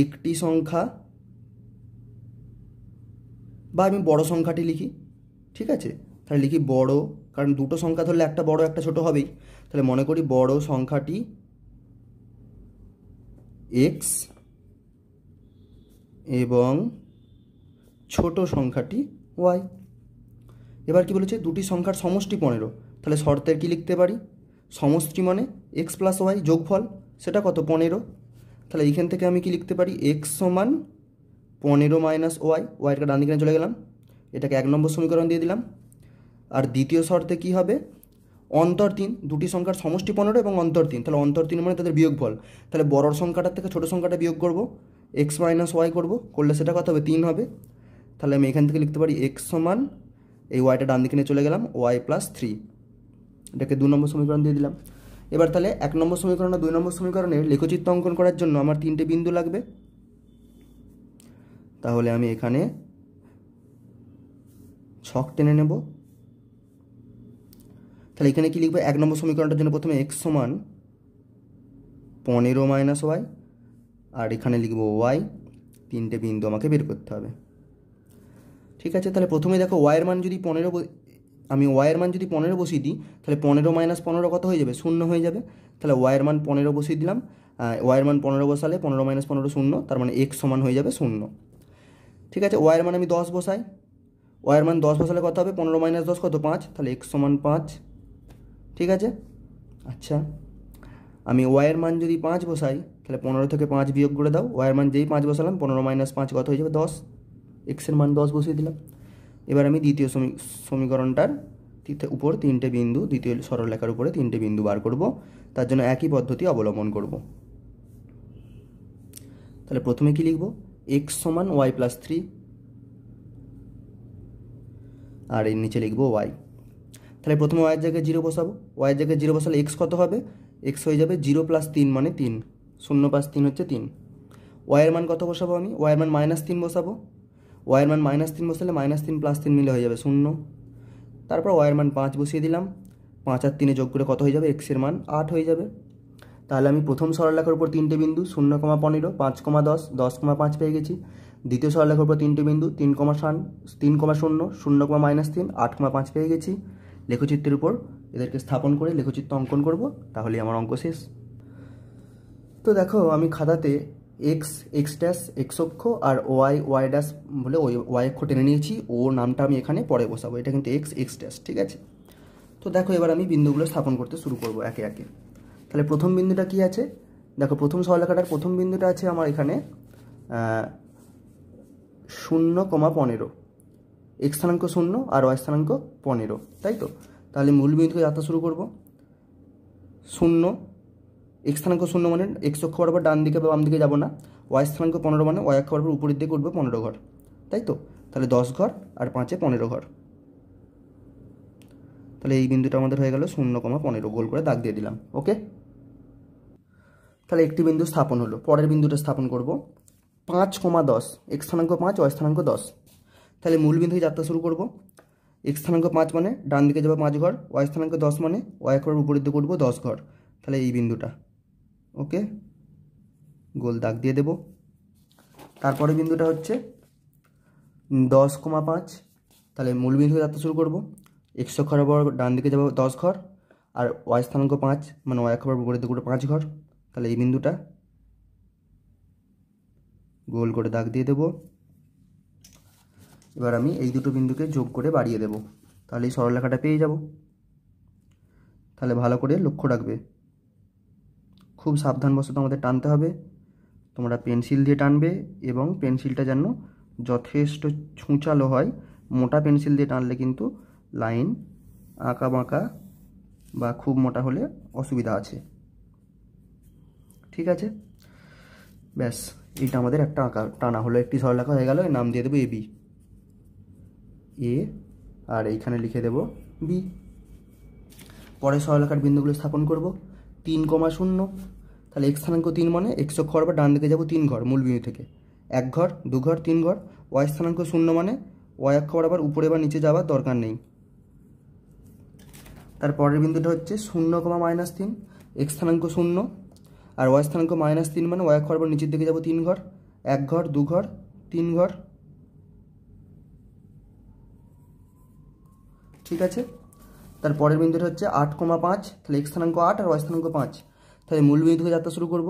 একটি সংখ্যা, বা আমি বড় সংখ্যাটি লিখি। ঠিক আছে, তাহলে লিখি বড়, কারণ দুটো সংখ্যা ধরলে একটা বড় একটা ছোট হবেই। তাহলে মনে করি বড় সংখ্যাটি x এবং ছোট সংখ্যাটি y। এবার কি বলেছে? দুটি সংখ্যার সমষ্টি 15। তাহলে শর্তের কি লিখতে পারি? সমষ্টি মানে x + y যোগফল, সেটা কত? 15। তাহলে এইখান থেকে আমি কি লিখতে পারি? x = 15 - y, ওয়াইটা ডান দিকে চলে গেলাম, এটাকে 1 নম্বর সমীকরণ দিয়ে দিলাম। আর দ্বিতীয় শর্তে কি হবে? অন্তর 3, দুটি সংখ্যার সমষ্টি 15 এবং অন্তর 3। তাহলে অন্তর 3 মানে তাদের বিয়োগফল। তাহলে বড় সংখ্যাটার থেকে ছোট সংখ্যাটা বিয়োগ করব, x - y করলে সেটা কত হবে? 3 হবে। তাহলে আমি এখান থেকে লিখতে পারি x = এই ওয়াইটা ডান দিকে নিয়ে চলে গেলাম y + 3, এটাকে 2 নম্বর সমীকরণ দিয়ে দিলাম। এবার তাহলে 1 নম্বর সমীকরণ আর 2 নম্বর সমীকরণের লেখচিত্র অঙ্কন করার জন্য আমার 3টে বিন্দু লাগবে। তাহলে আমি এখানে ছক টেনে নেব। তাহলে এখানে কি লিখবো? 1 নম্বর সমীকরণটার জন্য প্রথমে x = 15 - y, আর এখানে লিখবো y। 3টে বিন্দু আমাকে বের করতে হবে। ঠিক আছে, তাহলে প্রথমে দেখো ওয়াইয়ের মান যদি 15, আমি ওয়াইয়ের মান যদি 15 বসিয়ে দিই, তাহলে 15 মাইনাস 15 কত হয়ে যাবে? 0 হয়ে যাবে। তাহলে ওয়াইয়ের মান 15 বসিয়ে দিলাম, ওয়াইয়ের মান 15 বসালে 15 মাইনাস 15 0, তার মানে এক্স সমান হয়ে যাবে 0। ঠিক আছে, ওয়াইয়ের মান আমি 10 বসাই, ওয়াইয়ের মান 10 বসালে কত হবে? 15 মাইনাস 10 কত? 5, তাহলে এক্স সমান 5। ঠিক আছে, আচ্ছা আমি ওয়াইয়ের মান যদি 5 বসাই, তাহলে 15 থেকে 5 বিয়োগ করে দাও, ওয়াইয়ের মান যেই 5 বসালাম 15 মাইনাস 5 কত হয়ে যাবে? 10, এক্সের মান 10 বসিয়ে দিলাম। এবার আমি দ্বিতীয় সমীকরণটার উপর 3টে বিন্দু, দ্বিতীয় সরলরেখার উপরে 3টে বিন্দু বার করব, তার জন্য একই পদ্ধতি অবলম্বন করব। তাহলে প্রথমে কি লিখব? এক্স সমান ওয়াই প্লাস 3, আর এর নিচে লিখব ওয়াই। তাহলে প্রথমে ওয়াইয়ের জায়গায় 0 বসাবো, ওয়াইয়ের জায়গায় 0 বসালে এক্স কত হবে? এক্স হয়ে যাবে 0 প্লাস 3 মানে 3, 0 প্লাস 3 হচ্ছে 3। ওয়াইয়ের মান কত বসাবো? আমি ওয়াইয়ের মান -3 বসাবো, ওয়াইয়ের মান -3 বসালে -3 প্লাস 3 মিলে হয়ে যাবে 0। তারপর ওয়াইয়ের মান 5 বসিয়ে দিলাম, 5 আর 3 যোগ করে কত হয়ে যাবে? এক্সের মান 8 হয়ে যাবে। তাহলে আমি প্রথম সরলরেখার উপর 3টে বিন্দু 0, 15, 5, 10, 10, 5 পেয়ে গেছি। দ্বিতীয় সরলরেখার উপর 3টে বিন্দু 3, 0, 0, -3, 8, 5 পেয়ে গেছি। লেখচিত্রের উপর এদেরকে স্থাপন করে লেখচিত্র অঙ্কন করব, তাহলেই আমার অঙ্ক শেষ। তো দেখো আমি খাতাতে এক্স, এক্স ড্যাশ এক্স অক্ষ আর ওয়াই, ওয়াই ড্যাশ বলে ওই ওয়াই অক্ষ টেনে নিয়েছি, ও নামটা আমি এখানে পরে বসাবো, এটা কিন্তু এক্স, এক্স ড্যাশ। ঠিক আছে, তো দেখো এবার আমি বিন্দুগুলো স্থাপন করতে শুরু করব একে একে। তাহলে প্রথম বিন্দুটা কি আছে? দেখো প্রথম সরলরেখাটার প্রথম বিন্দুটা আছে আমার এখানে 0, 15, এক্স স্থানাঙ্ক 0 আর ওয়াই স্থানাঙ্ক 15, তাই তো? তাহলে মূল বিন্দু থেকে যাত্রা শুরু করব। 0, এক্স স্থানাঙ্ক 0 মানে এক্স অক্ষ বরাবর ডান দিকে বা বাম দিকে যাব না, ওয়াই স্থানাঙ্ক 15 মানে ওয়াই অক্ষ বরাবর উপরের দিকে উঠবে 15 ঘর, তাই তো? তাহলে 10 ঘর আর 5-এ 15 ঘর। তাহলে এই বিন্দুটা আমাদের হয়ে গেল 0, 15, গোল করে দাগ দিয়ে দিলাম। ওকে, তাহলে একটি বিন্দু স্থাপন হলো। পরের বিন্দুটা স্থাপন করব 5, 10, এক্স স্থানাঙ্ক 5, ওয়াই স্থানাঙ্ক 10। তাহলে মূল বিন্দু থেকে যাত্রা শুরু করব। এক্স স্থানাঙ্ক 5 মানে ডান দিকে যাবো 5 ঘর, ওয়াই স্থানাঙ্ক 10 মানে ওয়াই অক্ষ বরাবর উপরের দিকে উঠবো 10 ঘর। তাহলে এই বিন্দুটা, ওকে, গোল দাগ দিয়ে দেব। তারপরে বিন্দুটা হচ্ছে 10, 5, তাহলে মূল বিন্দু থেকে যাত্রা শুরু করব। এক্স অক্ষ বরাবর ডান দিকে যাবো 10 ঘর, আর ওয়াই স্থানাঙ্ক 5 মানে ওয়াই অক্ষ বরাবর উপরের দিকে উঠবো 5 ঘর। তাহলে এই বিন্দুটা গোল করে দাগ দিয়ে দেব। এবার আমি এই দুটো বিন্দুকে যোগ করে বাড়িয়ে দেব, তাহলে এই সরলরেখাটা পেয়ে যাব। তাহলে ভালো করে লক্ষ্য রাখবে, খুব সাবধানবশত আমাদের টানতে হবে। তোমরা পেন্সিল দিয়ে টানবে এবং পেন্সিলটা যেন যথেষ্ট ছুঁচালো হয়। মোটা পেন্সিল দিয়ে টানলে কিন্তু লাইন আঁকা বাঁকা বা খুব মোটা হলে অসুবিধা আছে। ঠিক আছে, ব্যাস এইটা আমাদের একটা আঁকা টানা হলো, একটি সরলরেখা হয়ে গেল। এর নাম দিয়ে দেবো এ বি, এ, আর এইখানে লিখে দেব বি। পরে সরলরেখার বিন্দুগুলো স্থাপন করব। 3, 0, তাহলে এক্স স্থানাঙ্ক 3 মানে এক্স অক্ষ বরাবর ডান দিকে যাব 3 ঘর মূল বিন্দু থেকে, 1 ঘর, 2 ঘর, 3 ঘর। ওয়াই স্থানাঙ্ক 0 মানে ওয়াই অক্ষ বরাবর উপরে বা নিচে যাওয়ার দরকার নেই। তারপরের বিন্দুটা হচ্ছে 0, -3, এক্স স্থানাঙ্ক 0 আর ওয়াই স্থানাঙ্ক -3 মানে ওয়াই অক্ষ বরাবর নিচের দিকে যাব 3 ঘর, 1 ঘর, 2 ঘর, 3 ঘর। ঠিক আছে, তারপরের বিন্দুটা হচ্ছে 8, 5, তাহলে এক্স স্থানাঙ্ক 8 আর ওয়াই স্থানাঙ্ক 5। তাহলে মূল বিন্দু থেকে যাত্রা শুরু করব।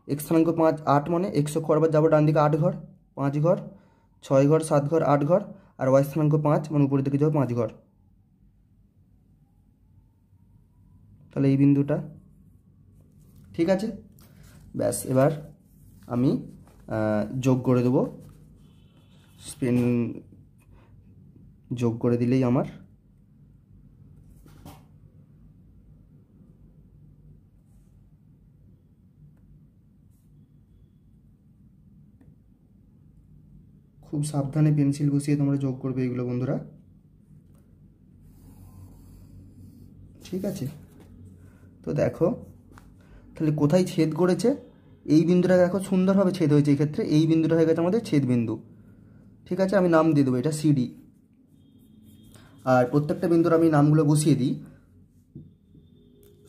এক্স স্থানাঙ্ক 5, 8 মানে এক্স অক্ষ বরাবর যাবো ডান দিকে 8 ঘর, 5 ঘর, 6 ঘর, 7 ঘর, 8 ঘর, আর ওয়াই স্থানাঙ্ক 5 মানে উপরের দিকে যাবো 5 ঘর। তাহলে এই বিন্দুটা, ঠিক আছে, ব্যাস এবার আমি যোগ করে দেবো। স্পেন যোগ করে দিলেই আমার খুব সাবধানে পেন্সিল বসিয়ে তোমরা যোগ করবে এগুলো বন্ধুরা। ঠিক আছে, তো দেখো তাহলে কোথায় ছেদ করেছে, এই বিন্দুটা দেখো সুন্দরভাবে ছেদ হয়েছে। এই ক্ষেত্রে এই বিন্দুটা হয়ে গেছে আমাদের ছেদ বিন্দু। ঠিক আছে, আমি নাম দিয়ে দেবো এটা সিডি। আর প্রত্যেকটা বিন্দুর আমি নামগুলো বসিয়ে দিই,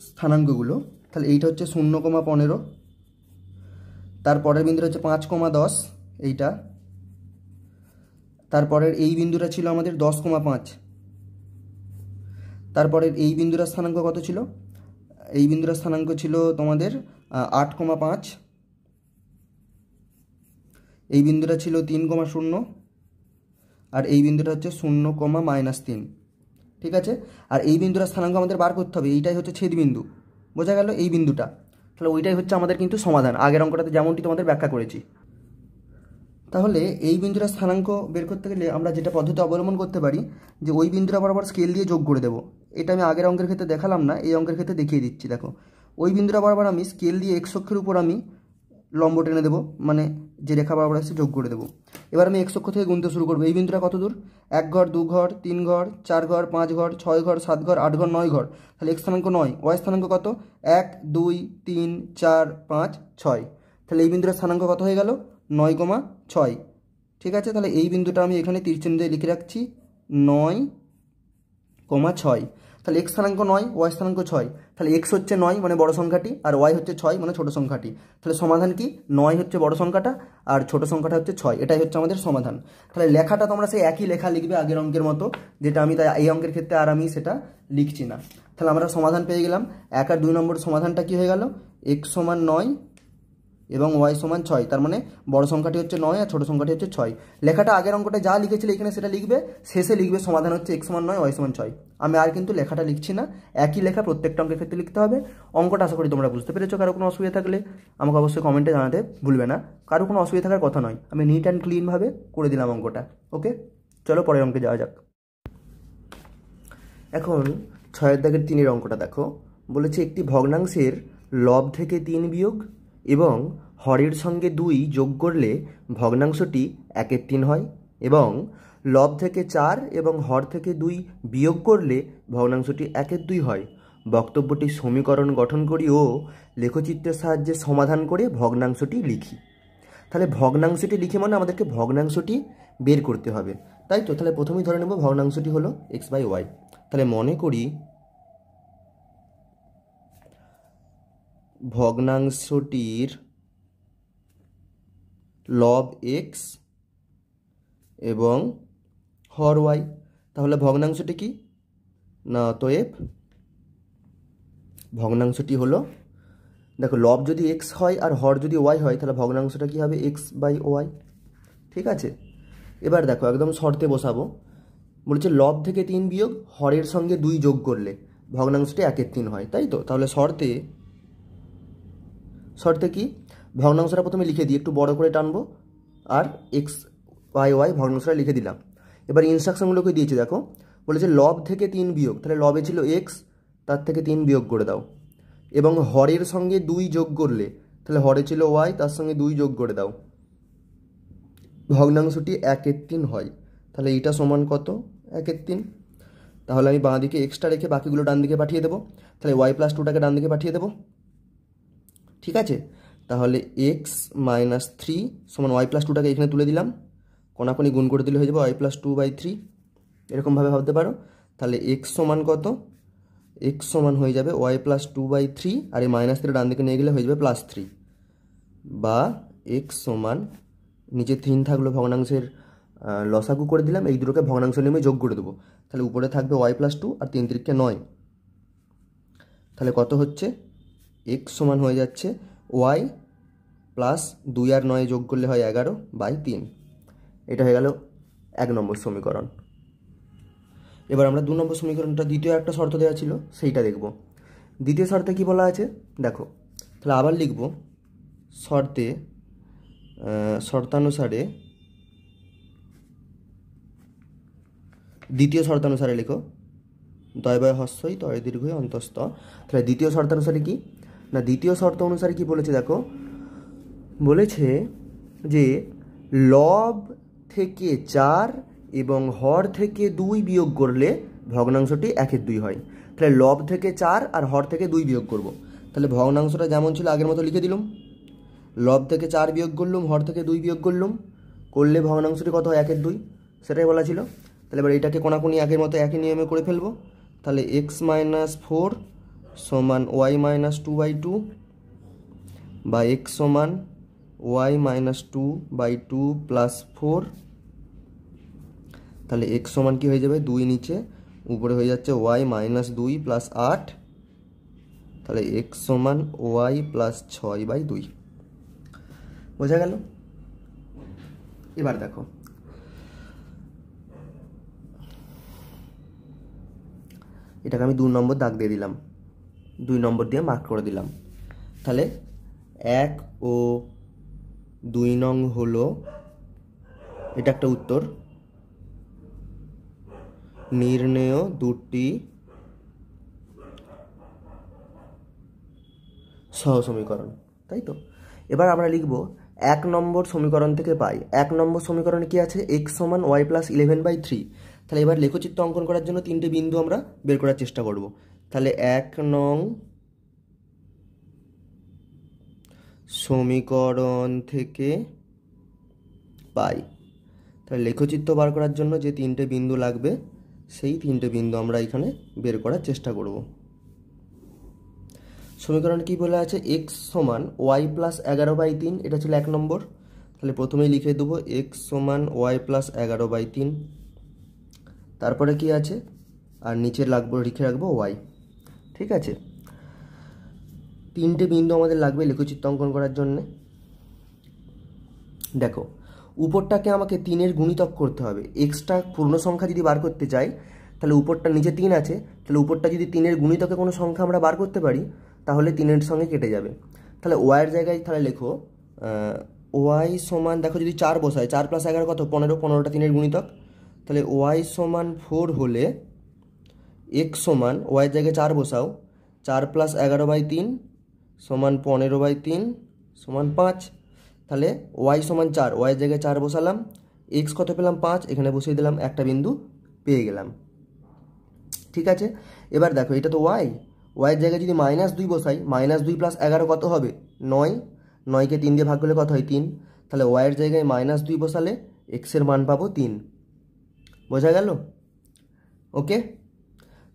স্থানাঙ্কগুলো। তাহলে এইটা হচ্ছে 0, 15, তারপরের বিন্দুটা হচ্ছে 5, 10, এইটা। তারপরের এই বিন্দুটা ছিল আমাদের 10,5, তারপরের এই বিন্দুটার স্থানাঙ্ক কত ছিল? এই বিন্দুটার স্থানাঙ্ক ছিল তোমাদের 8,5, এই বিন্দুটা ছিল 3,0 আর এই বিন্দুটা হচ্ছে 0,-3। ঠিক আছে, আর এই বিন্দুটার স্থানাঙ্ক আমাদের বার করতে হবে, এইটাই হচ্ছে ছেদ বিন্দু, বোঝা গেল এই বিন্দুটা। তাহলে ওইটাই হচ্ছে আমাদের কিন্তু সমাধান, আগের অঙ্কটাতে যেমনটি তোমাদের ব্যাখ্যা করেছি। তাহলে এই বিন্দুটার স্থানাঙ্ক বের করতে গেলে আমরা যেটা পদ্ধতি অবলম্বন করতে পারি, যে ওই বিন্দুটা বরাবর স্কেল দিয়ে যোগ করে দেবো। এটা আমি আগের অঙ্কের ক্ষেত্রে দেখালাম না, এই অঙ্কের ক্ষেত্রে দেখিয়ে দিচ্ছি। দেখো, ওই বিন্দুটা বরাবর আমি স্কেল দিয়ে এক্স অক্ষের উপর আমি লম্ব টেনে দেবো, মানে যে রেখা বরাবর আসছে যোগ করে দেবো। এবার আমি এক্স অক্ষ থেকে গুনতে শুরু করবো। এই বিন্দুটা কত দূর? 1 ঘর, 2 ঘর, 3 ঘর, 4 ঘর, 5 ঘর, 6 ঘর, 7 ঘর, 8 ঘর, 9 ঘর। তাহলে এক্স স্থানাঙ্ক 9, ওয়াই স্থানাঙ্ক কত? 1, 2, 3, 4, 5, 6। তাহলে এই বিন্দুটার স্থানাঙ্ক কত হয়ে গেল? 9,6। ঠিক আছে, তাহলে এই বিন্দুটা আমি এখানে তীর চিহ্ন দিয়ে লিখে রাখছি 9,6। তাহলে এক্স স্থানাঙ্ক 9, ওয়াই স্থানাঙ্ক 6। তাহলে এক্স হচ্ছে 9 মানে বড় সংখ্যাটি, আর ওয়াই হচ্ছে 6 মানে ছোট সংখ্যাটি। তাহলে সমাধান কি? 9 হচ্ছে বড় সংখ্যাটা আর ছোট সংখ্যাটা হচ্ছে 6, এটাই হচ্ছে আমাদের সমাধান। তাহলে লেখাটা তোমরা সেই একই লেখা লিখবে আগের অঙ্কের মতো, যেটা আমি তাই এই অঙ্কের ক্ষেত্রে আর আমি সেটা লিখছি না। তাহলে আমরা সমাধান পেয়ে গেলাম। 1 আর 2 নম্বর সমাধানটা কি হয়ে গেল? এক্স সমান 9 এবং ওয়াই সমান 6। তার মানে বড় সংখ্যাটি হচ্ছে 9 আর ছোট সংখ্যাটি হচ্ছে 6। লেখাটা আগের অঙ্কটা যা লিখেছিল এখানে সেটা লিখবে, শেষে লিখবে সমাধান হচ্ছে এক্স সমান 9, ওয়াই সমান 6। আমি আর কিন্তু লেখাটা লিখছি না, একই লেখা প্রত্যেকটা অঙ্কের ক্ষেত্রে লিখতে হবে। অঙ্কটা আশা করি তোমরা বুঝতে পেরেছো। কারো কোনো অসুবিধা থাকলে আমাকে অবশ্যই কমেন্টে জানাতে ভুলবে না। কারো কোনো অসুবিধা থাকার কথা নয়, আমি নিট অ্যান্ড ক্লিনভাবে করে দিলাম অঙ্কটা। ওকে, চলো পরের অঙ্কে যাওয়া যাক। এখন 6 দাগের 3 অঙ্কটা দেখো। বলেছে একটি ভগ্নাংশের লব থেকে 3 বিয়োগ এবং হরের সঙ্গে 2 যোগ করলে ভগ্নাংশটি 1/3 হয়, এবং লব থেকে 4 এবং হর থেকে 2 বিয়োগ করলে ভগ্নাংশটি 1/2 হয়। বক্তব্যটি সমীকরণ গঠন করি ও লেখচিত্রের সাহায্যে সমাধান করে ভগ্নাংশটি লিখি। তাহলে ভগ্নাংশটি লিখে মানে আমাদেরকে ভগ্নাংশটি বের করতে হবে, তাই তো? তাহলে প্রথমেই ধরে নেব ভগ্নাংশটি হলো x/y। তাহলে মনে করি ভগ্নাংশটির লব এক্স এবং হর ওয়াই। তাহলে ভগ্নাংশটি কি না? অতএব ভগ্নাংশটি হলো, দেখো লব যদি এক্স হয় আর হর যদি ওয়াই হয় তাহলে ভগ্নাংশটা কি হবে? x/y। ঠিক আছে, এবার দেখো একদম শর্তে বসাবো। বলেছে লব থেকে 3 বিয়োগ হরের সঙ্গে 2 যোগ করলে ভগ্নাংশটি 1/3 হয়, তাই তো? তাহলে শর্তে কি? ভগ্নাংশটা প্রথমে লিখে দিই, একটু বড় করে টানবো, আর x/y ভগ্নাংশটা লিখে দিলাম। এবার ইনস্ট্রাকশনগুলোকে দিয়েছে দেখো। বলেছে লব থেকে 3 বিয়োগ, তাহলে লবে ছিল x, তার থেকে 3 বিয়োগ করে দাও, এবং হরের সঙ্গে 2 যোগ করলে, তাহলে হরে ছিল y, তার সঙ্গে 2 যোগ করে দাও, ভগ্নাংশটি 1/3 হয়। তাহলে এইটা সমান কত? 1/3। তাহলে আমি বাঁ দিকে এক্সট্রা রেখে বাকিগুলো ডান দিকে পাঠিয়ে দেবো। তাহলে y+2টাকে ডান দিকে পাঠিয়ে দেবো। ঠিক আছে, তাহলে x-3 সমান y+2টাকে এখানে তুলে দিলাম, কোনাকুনি গুণ করে দিলে হয়ে যাবে y+2/3, এরকমভাবে ভাবতে পারো। তাহলে x সমান কত? x সমান হয়ে যাবে y+2/3, আর এই -3 ডান দিকে নিয়ে গেলে হয়ে যাবে +3, বা x সমান নিচে 3 থাকলো, ভগ্নাংশের লসাগু করে দিলাম, এই দুটোকে ভগ্নাংশ নেমে যোগ করে দেবো। তাহলে উপরে থাকবে y+2 আর 3 3 9। তাহলে কত হচ্ছে? x সমান হয়ে যাচ্ছে y প্লাস 2 আর 9 যোগ করলে হয় 11/3। এটা হয়ে গেল 1 নম্বর সমীকরণ। এবার আমরা 2 নম্বর সমীকরণটা, দ্বিতীয় একটা শর্ত দেওয়া ছিল সেইটা দেখব। দ্বিতীয় শর্তে কি বলা আছে দেখো। তাহলে আবার লিখব শর্তানুসারে, দ্বিতীয় শর্তানুসারে লিখো, দয়বয় হস্যই তয় দীর্ঘই অন্তস্থ। তাহলে দ্বিতীয় শর্তানুসারে কি না? দ্বিতীয় শর্ত অনুসারে কি বলেছে দেখো। বলেছে যে লব থেকে 4 এবং হর থেকে 2 বিয়োগ করলে ভগ্নাংশটি 1/2 হয়। তাহলে লব থেকে 4 আর হর থেকে 2 বিয়োগ করব। তাহলে ভগ্নাংশটা যেমন ছিল আগের মতো লিখে দিলাম, লব থেকে 4 বিয়োগ করলাম, হর থেকে 2 বিয়োগ করলাম, করলে ভগ্নাংশটি কত হয়? 1/2, সেটাই বলা ছিল। তাহলে এবার এটাকে কোনাকুনি আগের মতো একই নিয়মে করে ফেলবো। তাহলে x-4 সমান y-2/2, বা x সমান y-2/2 + 4, তাহলে এক্স সমান কি হয়ে যাবে 2 নিচে, উপরে হয়ে যাচ্ছে ওয়াই মাইনাস 2 প্লাস 8, তাহলে এক্স সমান ওয়াই প্লাস 6/2। বোঝা গেল? এবার দেখো এটাকে আমি 2 নম্বর দাগ দিয়ে দিলাম, 2 নম্বর দিয়ে মার্ক করে দিলাম। তাহলে 1 ও 2 নং হলো, এটা একটা উত্তর, নির্ণেয় দুটি সহ সমীকরণ, তাই তো। এবার আমরা লিখব 1 নম্বর সমীকরণ থেকে পাই, 1 নম্বর সমীকরণে কি আছে, x সমান y প্লাস 11/3। তাহলে এবার লেখচিত্র অঙ্কন করার জন্য 3টে বিন্দু আমরা বের করার চেষ্টা করব। তাহলে 1 নং সমীকরণ থেকে পাই, তাহলে লেখচিত্র বার করার জন্য যে 3টে বিন্দু লাগবে সেই 3টে বিন্দু আমরা এখানে বের করার চেষ্টা করব। সমীকরণ কি বলে আছে, x সমান y প্লাস 11/3, এটা ছিল 1 নম্বর। তাহলে প্রথমেই লিখে দেবো x সমান y প্লাস 11/3, তারপরে কি আছে, আর নিচে লিখে রাখবো y। ঠিক আছে, 3টে বিন্দু আমাদের লাগবে লেখচিত্র অঙ্কন করার জন্য। দেখো উপরটাকে আমাকে 3-এর গুণিতক করতে হবে, এক্সটা পূর্ণ সংখ্যা যদি বার করতে চাই তাহলে উপরটা নিচে 3 আছে, তাহলে উপরটা যদি 3-এর গুণিতকে কোনো সংখ্যা আমরা বার করতে পারি তাহলে 3-এর সঙ্গে কেটে যাবে। তাহলে ওয়াইয়ের জায়গায় তাহলে লেখো ওয়াই সমান, দেখো যদি 4 বসায়, 4 প্লাস 11 কত, 15, 15টা 3-এর গুণিতক। তাহলে ওয়াই সমান 4 হলে এক্স সমান, ওয়াইয়ের জায়গায় 4 বসাও, 4 প্লাস 11/3 সমান 15/3 সমান 5। তাহলে ওয়াই সমান 4, ওয়াইয়ের জায়গায় 4 বসালাম, এক্স কত পেলাম 5, এখানে বসিয়ে দিলাম, একটা বিন্দু পেয়ে গেলাম। ঠিক আছে, এবার দেখো এটা তো ওয়াই, ওয়াইয়ের জায়গায় যদি -2 বসাই, -2 প্লাস 11 কত হবে 9, 9কে 3 দিয়ে ভাগ করলে কত হয় 3। তাহলে ওয়াইয়ের জায়গায় -2 বসালে এক্সের মান পাবো 3। বোঝা গেল? ওকে,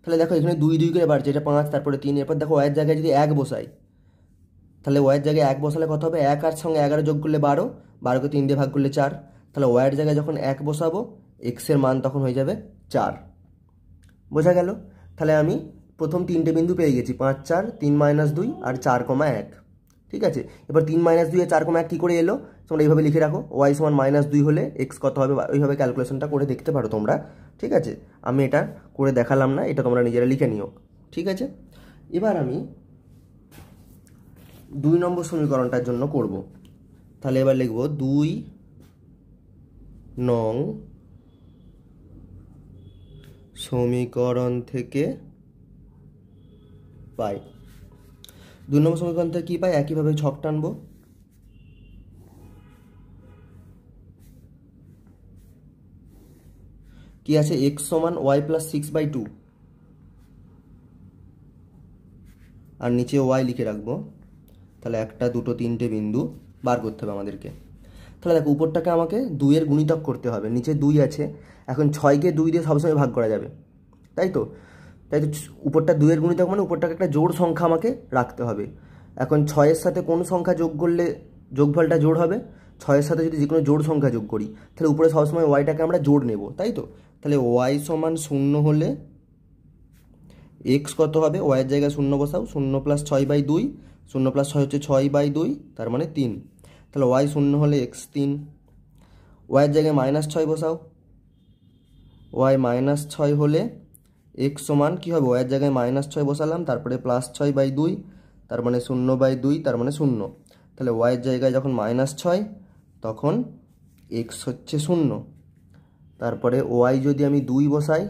তাহলে দেখো এখানে 2 2 করে বাড়ছে, এটা 5, তারপরে 3, এরপর দেখো ওয়াইয়ের জায়গায় যদি 1 বসাই, তাহলে ওয়াইয়ের জায়গায় 1 বসালে কত হবে, 1 আর সঙ্গে 11 যোগ করলে 12, 12কে 3 দিয়ে ভাগ করলে 4। তাহলে ওয়াইয়ের জায়গায় যখন 1 বসাবো এক্সের মান তখন হয়ে যাবে 4। বোঝা গেল? তাহলে আমি প্রথম 3টে বিন্দু পেয়ে গেছি, 5 4, 3 - 2 আর 4,1। ঠিক আছে, এবার 3 - 2 আর 4,1 কী করে এলো তোমরা এইভাবে লিখে রাখো, ওয়াই সমান -2 হলে এক্স কত হবে, ওইভাবে ক্যালকুলেশনটা করে দেখতে পারো তোমরা। ঠিক আছে, আমি এটা করে দেখালাম না, এটা তোমরা নিজেরা লিখে নিও। ঠিক আছে, এবার আমি 2 নম্বর সমীকরণটার জন্য করব। তাহলে এবার লিখব 2 নং সমীকরণ থেকে পাই। 2 নম্বর সমীকরণ থেকে কী পাই, একইভাবে ছক টানবো। কি আছে, x সমান y প্লাস 6/2, আর নিচে y লিখে রাখবো। তাহলে 1 2 3টে বিন্দু বার করতে হবে আমাদেরকে। তাহলে দেখো উপরটাকে আমাকে 2-এর গুণিতক করতে হবে, নিচে 2 আছে, এখন 6কে 2 দিয়ে সবসময় ভাগ করা যাবে, তাই তো। উপরটা 2-এর গুণিতক মানে উপরটাকে একটা জোড় সংখ্যা আমাকে রাখতে হবে। এখন 6-এর সাথে কোন সংখ্যা যোগ করলে যোগফলটা জোড় হবে, 6-এর সাথে যদি যে কোনো জোড় সংখ্যা যোগ করি তাহলে উপরে সবসময় ওয়াইটাকে আমরা জোড় নেব, তাই তো। তাহলে ওয়াই সমান 0 হলে এক্স কত হবে, ওয়াইয়ের জায়গায় 0 বসাও, 0 প্লাস 6/2, 0 প্লাস 6 হচ্ছে 6/2, তার মানে 3। তাহলে ওয়াই 0 হলে এক্স 3। ওয়াইয়ের জায়গায় -6 বসাও, ওয়াই -6 হলে এক্স সমান কী হবে, ওয়াইয়ের জায়গায় -6 বসালাম, তারপরে +6/2, তার মানে 0/2, তার মানে 0। তাহলে ওয়াইয়ের জায়গায় যখন -6 তখন এক্স হচ্ছে 0। তারপরে ওয়াই যদি আমি 2 বসাই,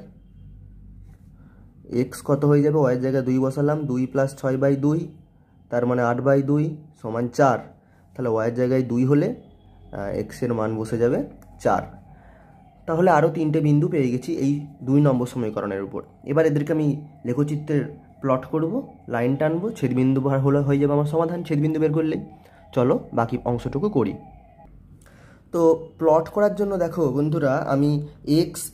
এক্স কত হয়ে যাবে, ওয়াইয়ের জায়গায় 2 বসালাম, 2 প্লাস 6/2, তার মানে 8/2 সমান 4। তাহলে ওয়াইয়ের জায়গায় 2 হলে এক্সের মান বসে যাবে 4। তাহলে আরও 3টে বিন্দু পেয়ে গেছি এই 2 নম্বর সমীকরণের উপর। এবার এদেরকে আমি লেখচিত্রের প্লট করব, লাইন টানবো, ছেদবিন্দু হলে হয়ে যাবে আমার সমাধান, ছেদবিন্দু বের করলেই। চলো বাকি অংশটুকু করি। তো প্লট করার জন্য দেখো বন্ধুরা, আমি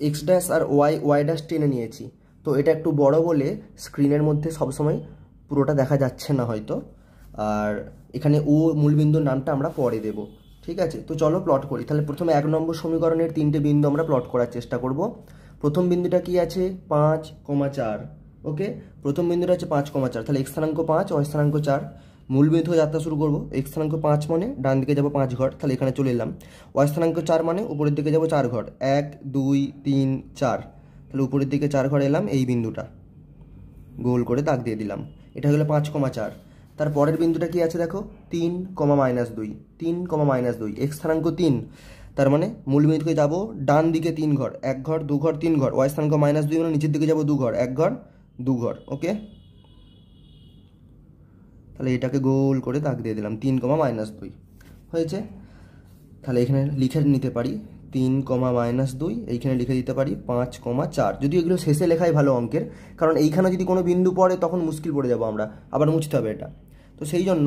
এক্স ড্যাশ আর ওয়াই ড্যাশ টেনে নিয়েছি। তো এটা একটু বড় বলে স্ক্রিনের মধ্যে সবসময় পুরোটা দেখা যাচ্ছে না হয়তো, আর এখানে ও মূলবিন্দুর নামটা আমরা পরে দেব। ঠিক আছে, তো চলো প্লট করি। তাহলে প্রথমে 1 নম্বর সমীকরণের 3টে বিন্দু আমরা প্লট করার চেষ্টা করব। প্রথম বিন্দুটা কি আছে 5,4। ওকে, প্রথম বিন্দুটা আছে 5,4, তাহলে x স্থানাঙ্ক 5 y স্থানাঙ্ক 4। মূল বিন্দু থেকে যাত্রা শুরু করব। x স্থানাঙ্ক 5 মানে ডান দিকে যাব 5 ঘর, তাহলে এখানে চলে এলাম। y স্থানাঙ্ক 4 মানে উপরের দিকে যাব 4 ঘর, 1 2 3 4, তাহলে উপরের দিকে 4 ঘর এলাম। এই বিন্দুটা গোল করে দাগ দিয়ে দিলাম, এটা হলো 5,4। তারপরের বিন্দুটা কি আছে দেখো 3,-2, 3,-2, x স্থানাঙ্ক 3, তার মানে মূল বিন্দু থেকে যাবো ডান দিকে 3 ঘর, 1 ঘর 2 ঘর 3 ঘর, y স্থানাঙ্ক -2 মানে নিচের দিকে যাবো 2 ঘর, 1 ঘর 2 ঘর। ওকে, তাহলে এটাকে গোল করে দাগ দিয়ে দিলাম 3,-2 হয়েছে। তাহলে এখানে লিখে নিতে পারি 3,-2, এইখানে লিখে দিতে পারি 5,4। যদিও এগুলো শেষে লেখাই ভালো অঙ্কের, কারণ এইখানে যদি কোনো বিন্দু পড়ে তখন মুশকিল পড়ে যাবো আমরা, আবার মুছতে হবে এটা। তো সেই জন্য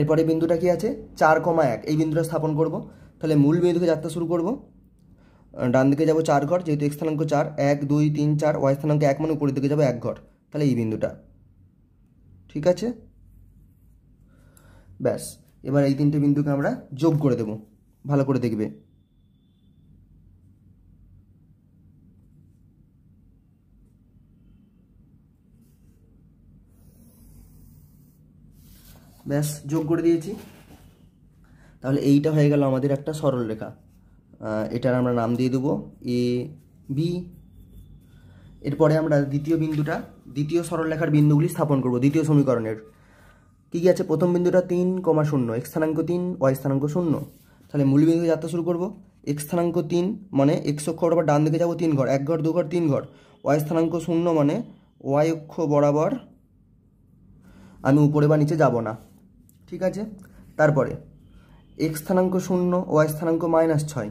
এরপরে বিন্দুটা কি আছে 4,1, এই বিন্দুটা স্থাপন করব। তাহলে মূল বিন্দু থেকে যাত্রা শুরু করব, ডান দিকে যাব 4 ঘর, যেহেতু x স্থানাঙ্ক 4, 1 2 3 4, y স্থানাঙ্ক 1 মানে উপরের দিকে যাবো 1 ঘর, তাহলে এই বিন্দুটা। ঠিক আছে, ব্যাস। এবার এই 3টে বিন্দুকে আমরা যোগ করে দেব, ভালো করে দেখবে। ব্যাস, যোগ করে দিয়েছি। তাহলে এইটা হয়ে গেল আমাদের একটা সরল রেখা, এটার আমরা নাম দিয়ে দেবো এ বি। এরপরে আমরা দ্বিতীয় সরল রেখার বিন্দুগুলি স্থাপন করব দ্বিতীয় সমীকরণের। কী কী আছে, প্রথম বিন্দুটা 3,0, x স্থানাঙ্ক 3 y স্থানাঙ্ক 0। তাহলে মূল বিন্দু থেকে যাত্রা শুরু করব, x স্থানাঙ্ক 3 মানে x অক্ষ বরাবর ডান দিকে যাব 3 ঘর, 1 ঘর 2 ঘর 3 ঘর, y স্থানাঙ্ক 0 মানে y অক্ষ বরাবর আমি উপরে বা নিচে যাব না। ঠিক আছে, তারপরে x স্থানাঙ্ক 0 y স্থানাঙ্ক -6,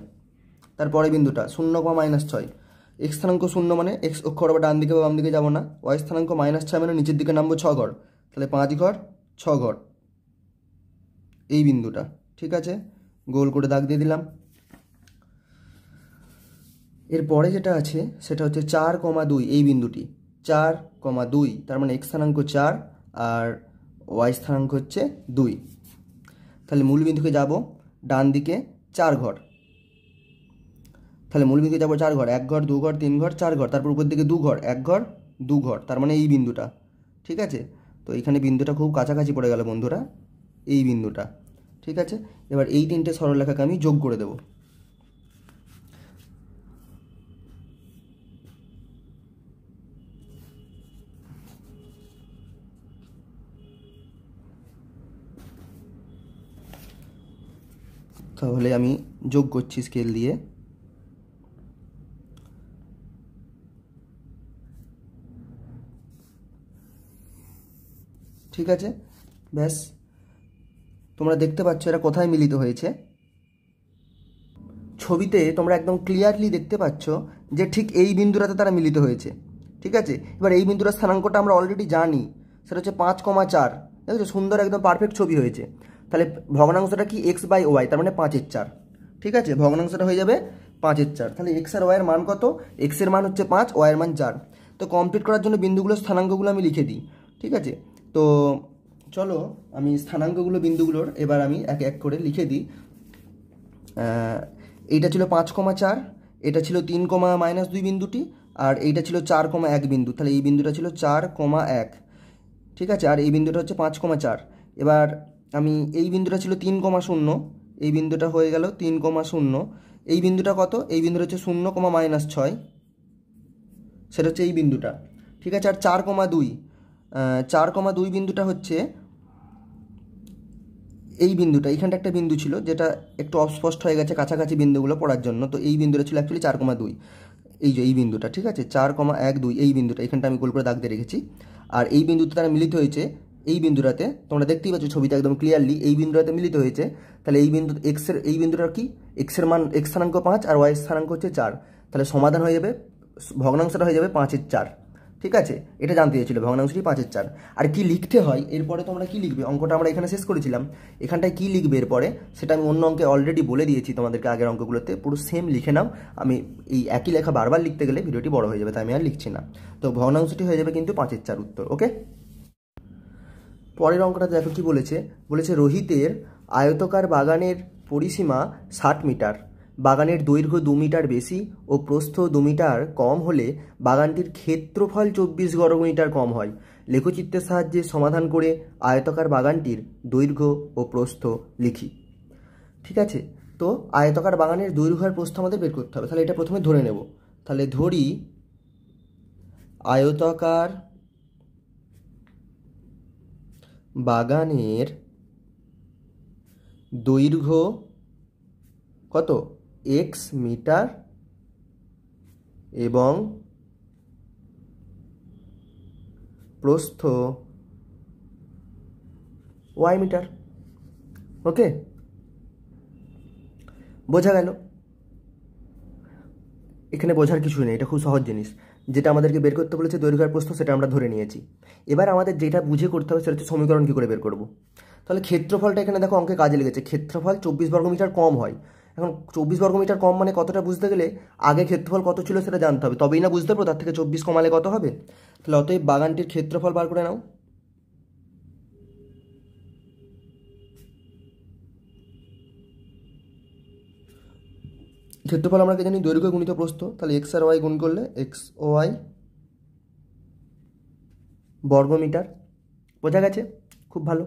তারপরে বিন্দুটা 0,-6, x স্থানাঙ্ক 0 মানে x অক্ষ বরাবর ডান দিকে বা বাম দিকে যাব না, y স্থানাঙ্ক -6 মানে নিচের দিকে নামবো 6 ঘর, তাহলে 5 ঘর 6 ঘর, এই বিন্দুটা। ঠিক আছে, গোল করে দাগ দিয়ে দিলাম। এরপরে যেটা আছে সেটা হচ্ছে 4,2, এই বিন্দুটি 4,2, তার মানে x স্থানাঙ্ক 4 আর y স্থানাঙ্ক হচ্ছে 2। তাহলে মূল বিন্দুকে যাব ডান দিকে 4 ঘর, তাহলে মূল বিন্দুকে যাবো 4 ঘর, 1 ঘর 2 ঘর 3 ঘর 4 ঘর, তারপর উপর দিকে 2 ঘর, 1 ঘর 2 ঘর, তার মানে এই বিন্দুটা। ঠিক আছে, তো এইখানে বিন্দুটা খুব কাছাকাছি পড়ে গেল বন্ধুরা, এই বিন্দুটা। ঠিক আছে, এবার এই 3টে সরলরেখাকে আমি যোগ করে দেব। তাহলে আমি যোগ করছি স্কেল দিয়ে। ঠিক আছে, ব্যাস, তোমরা দেখতে পাচ্ছ এরা কোথায় মিলিত হয়েছে। ছবিতে তোমরা একদম ক্লিয়ারলি দেখতে পাচ্ছ যে ঠিক এই বিন্দুটাতে তারা মিলিত হয়েছে। ঠিক আছে, এবার এই বিন্দুটার স্থানাঙ্কটা আমরা অলরেডি জানি, সেটা হচ্ছে 5,4। দেখেছো, সুন্দর একদম পারফেক্ট ছবি হয়েছে। তাহলে ভগ্নাংশটা কি x/y, তার মানে 5/4। ঠিক আছে, ভগ্নাংশটা হয়ে যাবে 5/4। তাহলে x আর y এর মান কত, x এর মান হচ্ছে 5, y এর মান 4। তো কমপ্লিট করার জন্য বিন্দুগুলোর স্থানাঙ্কগুলো আমি লিখে দিই। ঠিক আছে, তো চলো আমি স্থানাঙ্কগুলো বিন্দুগুলোর এবার আমি এক এক করে লিখে দিই। এইটা ছিল 5,4, এটা ছিল 3,-2 বিন্দুটি, আর এইটা ছিল 4,1 বিন্দু। তাহলে এই বিন্দুটা ছিল 4,1। ঠিক আছে, আর এই বিন্দুটা হচ্ছে 5,4। এবার আমি এই বিন্দুটা ছিল 3,0, এই বিন্দুটা হয়ে গেল 3,0। এই বিন্দুটা কত, এই বিন্দুটা হচ্ছে 0,-6, সেটা হচ্ছে এই বিন্দুটা। ঠিক আছে, আর 4,2 বিন্দুটা হচ্ছে এই বিন্দুটা। এইখানটা একটা বিন্দু ছিল যেটা একটু অস্পষ্ট হয়ে গেছে কাছাকাছি বিন্দুগুলো পড়ার জন্য, তো এই বিন্দুটা ছিল অ্যাকচুয়ালি 4,2, এই যে এই বিন্দুটা। ঠিক আছে, 4,12, এই বিন্দুটা, এখানটা আমি গোল করে দাগ দিয়ে রেখেছি। আর এই বিন্দুতে তারা মিলিত হয়েছে, এই বিন্দুটাতে তোমরা দেখতেই পাচ্ছ ছবিতে একদম ক্লিয়ারলি, এই বিন্দুটাতে মিলিত হয়েছে। তাহলে এই বিন্দু এক্সের, এই বিন্দুটার কি, এক্সের মান x স্থানাঙ্ক 5 আর y স্থানাঙ্ক হচ্ছে 4। তাহলে সমাধান হয়ে যাবে, ভগ্নাংশটা হয়ে যাবে 5/4। ঠিক আছে, এটা জানতে চেয়েছিল, ভগ্নাংশটি 5/4। আর কি লিখতে হয় এরপরে তোমরা কি লিখবে, অঙ্কটা আমরা এখানে শেষ করেছিলাম, এখানটায় কি লিখবে এরপরে সেটা আমি অন্য অঙ্কে অলরেডি বলে দিয়েছি তোমাদেরকে আগের অঙ্কগুলোতে, পুরো সেম লিখে নাও। আমি এই একই লেখা বারবার লিখতে গেলে ভিডিওটি বড় হয়ে যাবে, তাই আমি আর লিখছি না। তো ভগ্নাংশটি হয়ে যাবে কিন্তু 5/4 উত্তর। ওকে, পরের অঙ্কটা দেখো কি বলেছে, বলেছে রোহিতের আয়তকার বাগানের পরিসীমা 60 মিটার, বাগানের দৈর্ঘ্য 2 মিটার বেশি ও প্রস্থ 2 মিটার কম হলে বাগানটির ক্ষেত্রফল 24 বর্গমিটার কম হয়। লেখচিত্রের সাহায্যে সমাধান করে আয়তকার বাগানটির দৈর্ঘ্য ও প্রস্থ লিখি। ঠিক আছে, তো আয়তকার বাগানের দৈর্ঘ্য আর প্রস্থ আমাদের বের করতে হবে। তাহলে এটা প্রথমে ধরে নেব। তাহলে ধরি আয়তকার বাগানের দৈর্ঘ্য কত? x মিটার এবং প্রস্থ y মিটার। ওকে, বোঝা গেল? এখানে বোঝার কিছু নেই, এটা খুব সহজ জিনিস। যেটা আমাদেরকে বের করতে বলেছে দৈর্ঘ্য আর প্রস্থ, সেটা আমরা ধরে নিয়েছি। এবার আমাদের যেটা বুঝে করতে হবে সেটা হচ্ছে সমীকরণ কী করে বের করব। তাহলে ক্ষেত্রফলটা এখানে দেখো অঙ্কে কাজে লেগেছে। ক্ষেত্রফল 24 বর্গমিটার কম হয়। এখন 24 বর্গমিটার কম মানে কতটা বুঝতে গেলে আগে ক্ষেত্রফল কত ছিল সেটা জানতে হবে, তবেই না বুঝতে পারবো তার থেকে 24 কমালে কত হবে। তাহলে অতএব বাগানটির ক্ষেত্রফল বার করে নাও। ক্ষেত্রফল আমরা জানি দৈর্ঘ্য গুণিত প্রস্থ, তাহলে এক্স আর ওয়াই গুণ করলে এক্স ও ওয়াই বর্গমিটার। বোঝা গেছে? খুব ভালো।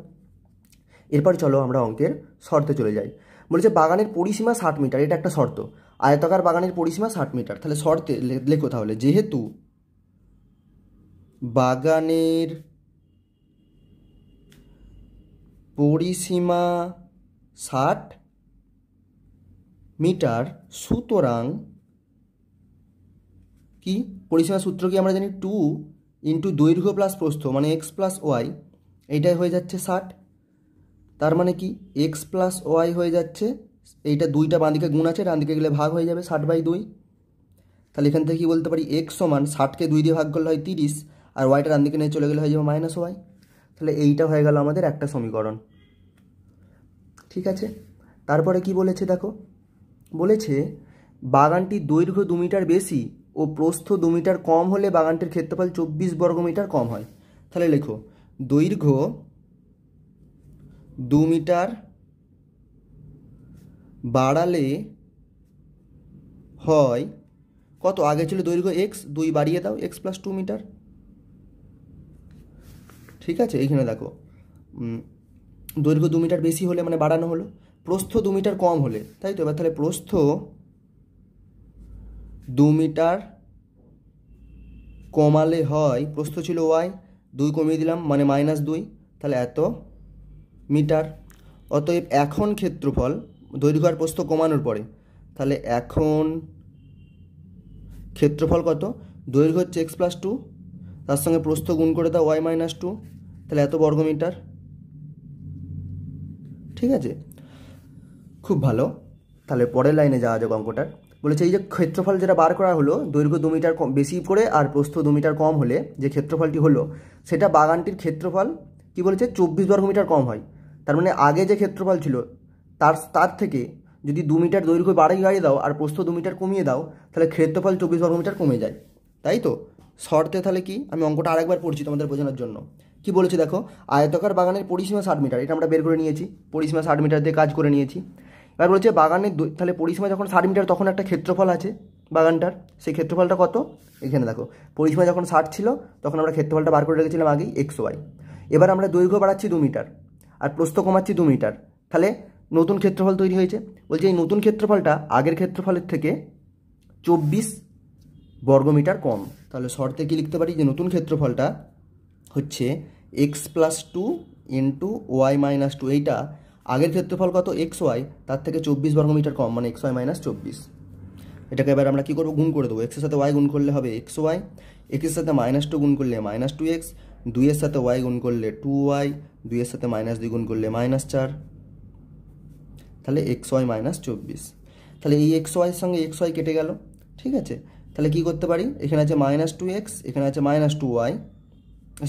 এরপর চলো আমরা অঙ্কের শর্তে চলে যাই। বলেছে বাগানের পরিসীমা 60 মিটার, এটা একটা শর্ত। আয়তাকার বাগানের পরিসীমা 60 মিটার। তাহলে শর্তে লেখো তাহলে, যেহেতু বাগানের পরিসীমা 60 মিটার, সুতরাং কি পরিসীমা সূত্র কি আমরা জানি? 2 ইন্টু দৈর্ঘ্য প্লাস প্রস্থ মানে এক্স প্লাস ওয়াই, এইটাই হয়ে যাচ্ছে 60। তার মানে কি এক্স প্লাস ওয়াই হয়ে যাচ্ছে, এইটা দুইটা বাঁ দিকে গুণ আছে, ডান দিকে গেলে ভাগ হয়ে যাবে 60/2। তাহলে এখান থেকে কি বলতে পারি? এক্স সমান 60কে 2 দিয়ে ভাগ করলে হয় 30, আর ওয়াইটা ডান দিকে নিয়ে চলে গেলে হয়ে যাবে মাইনাস ওয়াই। তাহলে এইটা হয়ে গেল আমাদের একটা সমীকরণ। ঠিক আছে, তারপরে কি বলেছে দেখো, বলেছে বাগানটির দৈর্ঘ্য 2 মিটার বেশি ও প্রস্থ 2 মিটার কম হলে বাগানটির ক্ষেত্রফল 24 বর্গমিটার কম হয়। তাহলে লেখো দৈর্ঘ্য 2 মিটার বাড়ালে হয় কত? আগে ছিল দৈর্ঘ্য এক্স, 2 বাড়িয়ে দাও এক্স প্লাস 2 মিটার। ঠিক আছে, এইখানে দেখো দৈর্ঘ্য 2 মিটার বেশি হলে মানে বাড়ানো হলো, প্রস্থ 2 মিটার কম হলে, তাই তো? এবার তাহলে প্রস্থ 2 মিটার কমালে হয়, প্রস্থ ছিল ওয়াই, 2 কমিয়ে দিলাম মানে -2, তাহলে এত মিটার। অতএব এখন ক্ষেত্রফল দৈর্ঘ্য আর প্রস্থ কমানোর পরে, তাহলে এখন ক্ষেত্রফল কত? দৈর্ঘ্য হচ্ছে এক্স প্লাস 2, তার সঙ্গে প্রস্থ গুণ করে দাও ওয়াই -2, তাহলে এত বর্গমিটার। ঠিক আছে, খুব ভালো। তাহলে পরের লাইনে যাওয়া যাক অঙ্কটার। বলেছে এই যে ক্ষেত্রফল যেটা বার করা হলো, দৈর্ঘ্য 2 মিটার বেশি করে আর প্রস্থ 2 মিটার কম হলে যে ক্ষেত্রফলটি হলো, সেটা বাগানটির ক্ষেত্রফল কি বলেছে? 24 বর্গমিটার কম হয়। তার মানে আগে যে ক্ষেত্রফল ছিল তার থেকে যদি 2 মিটার দৈর্ঘ্য বাড়িয়ে দাও আর প্রস্থ 2 মিটার কমিয়ে দাও, তাহলে ক্ষেত্রফল 24 বর্গমিটার কমে যায়, তাই তো? শর্তে তাহলে কি, আমি অঙ্কটা আরেকবার পড়ছি তোমাদের বোঝানোর জন্য। কি বলেছে দেখো, আয়তকার বাগানের পরিসীমা 60 মিটার, এটা আমরা বের করে নিয়েছি, পরিসীমা 60 মিটার দিয়ে কাজ করে নিয়েছি। এবার বলছে বাগানের তাহলে পরিসীমা যখন 60 মিটার তখন একটা ক্ষেত্রফল আছে বাগানটার, সেই ক্ষেত্রফলটা কত? এখানে দেখো পরিসীমা যখন 60 ছিল তখন আমরা ক্ষেত্রফলটা বার করে রেখেছিলাম আগেই এক্স ওয়াই। এবার আমরা দৈর্ঘ্য বাড়াচ্ছি 2 মিটার আর প্রস্থ কমাচ্ছি 2 মিটার, তাহলে নতুন ক্ষেত্রফল তৈরি হয়েছে। বলছে এই নতুন ক্ষেত্রফলটা আগের ক্ষেত্রফলের থেকে 24 বর্গমিটার কম। তাহলে শর্তে কি লিখতে পারি? যে নতুন ক্ষেত্রফলটা হচ্ছে এক্স প্লাস 2 ইন্টু ওয়াই -2, এইটা আগের ক্ষেত্রফল কত? এক্স ওয়াই, তার থেকে 24 বর্গমিটার কম মানে এক্স ওয়াই -24। এটাকে এবার আমরা কী করবো? গুণ করে দেবো। এক্সের সাথে ওয়াই গুণ করলে হবে এক্স ওয়াই, এক্সের সাথে -2 গুণ করলে -2x, 2 এর সাথে ওয়াই গুণ করলে 2y, 2 এর সাথে -2 গুণ করলে -4, তাহলে এক্স ওয়াই -24। তাহলে এই এক্স ওয়াইয়ের সঙ্গে এক্স ওয়াই কেটে গেল। ঠিক আছে, তাহলে কী করতে পারি? এখানে আছে -2x, এখানে আছে -2y,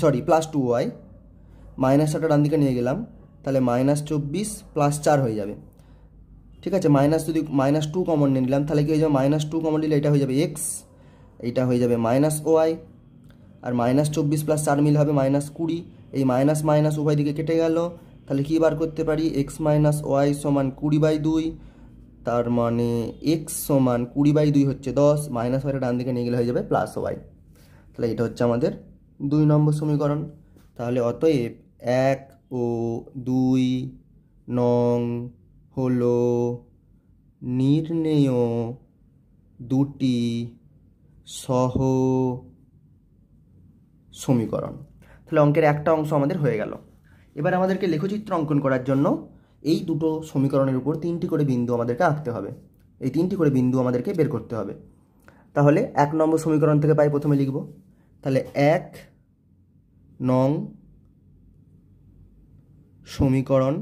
সরি +2y, মাইনাসটা ডান দিকে নিয়ে গেলাম, তাহলে -24 + 4 হয়ে যাবে। ঠিক আছে, যদি -2 কমন নিয়ে নিলাম তাহলে কি হয়ে যাবে? -2 কমন নিলে এটা হয়ে যাবে এক্স, এইটা হয়ে যাবে -ওয়াই, আর -24 + 4 মিল হবে -20, এই মাইনাস মাইনাস উভয় দিকে কেটে গেল, তাহলে কি বার করতে পারি, এক্স মাইনাস ওয়াই সমান 20/2, তার মানে এক্স সমান 20/2 হচ্ছে 10, মাইনাস ওয়াইটা ডান দিকে নিয়ে গেলে হয়ে যাবে প্লাস ওয়াই। তাহলে এটা হচ্ছে আমাদের 2 নম্বর সমীকরণ। তাহলে অতএব 1 ও 2 নং হলো নির্ণেয় দুটি সহ সমীকরণ। তাহলে অঙ্কের একটা অংশ আমাদের হয়ে গেল। এবার আমাদেরকে লেখচিত্র অঙ্কন করার জন্য এই দুটো সমীকরণের উপর 3টি করে বিন্দু আমাদেরকে আঁকতে হবে। এই 3টি করে বিন্দু আমাদেরকে বের করতে হবে। তাহলে 1 নম্বর সমীকরণ থেকে পাই প্রথমে লিখব। তাহলে 1 নং সমীকরণ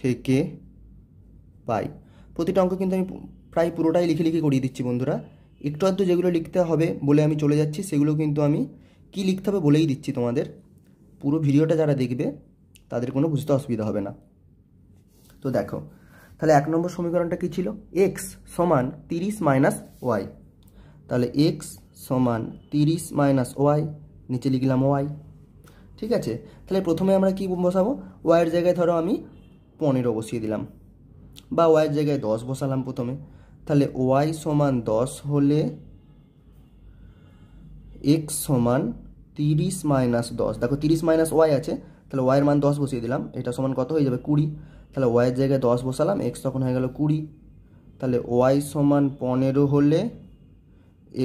থেকে পাই। প্রতিটা অঙ্ক কিন্তু আমি প্রায় পুরোটাই লিখে করিয়ে দিচ্ছি বন্ধুরা। একটু আধটু যেগুলো লিখতে হবে বলে আমি চলে যাচ্ছি, সেগুলো কিন্তু আমি কি লিখতে হবে বলেই দিচ্ছি তোমাদের। পুরো ভিডিওটা যারা দেখবে তাদের কোনো বুঝতে অসুবিধা হবে না। তো দেখো, তাহলে 1 নম্বর সমীকরণটা কি ছিল, এক্স সমান 30 মাইনাস ওয়াই। তাহলে এক্স সমান 30 মাইনাস ওয়াই, নিচে লিখলাম ওয়াই। ঠিক আছে, তাহলে প্রথমে আমরা কি বসাবো, ওয়াইয়ের জায়গায় ধরো আমি 15 বসিয়ে দিলাম, বা ওয়াইয়ের জায়গায় 10 বসালাম প্রথমে। তাহলে ওয়াই সমান 10 হলে এক্স সমান 30 মাইনাস 10। দেখো 30 মাইনাস ওয়াই আছে, তাহলে ওয়াইয়ের মান 10 বসিয়ে দিলাম, এটা সমান কত হয়ে যাবে 20। তাহলে ওয়াইয়ের জায়গায় 10 বসালাম, এক্স তখন হয়ে গেল 20। তাহলে ওয়াই সমান 15 হলে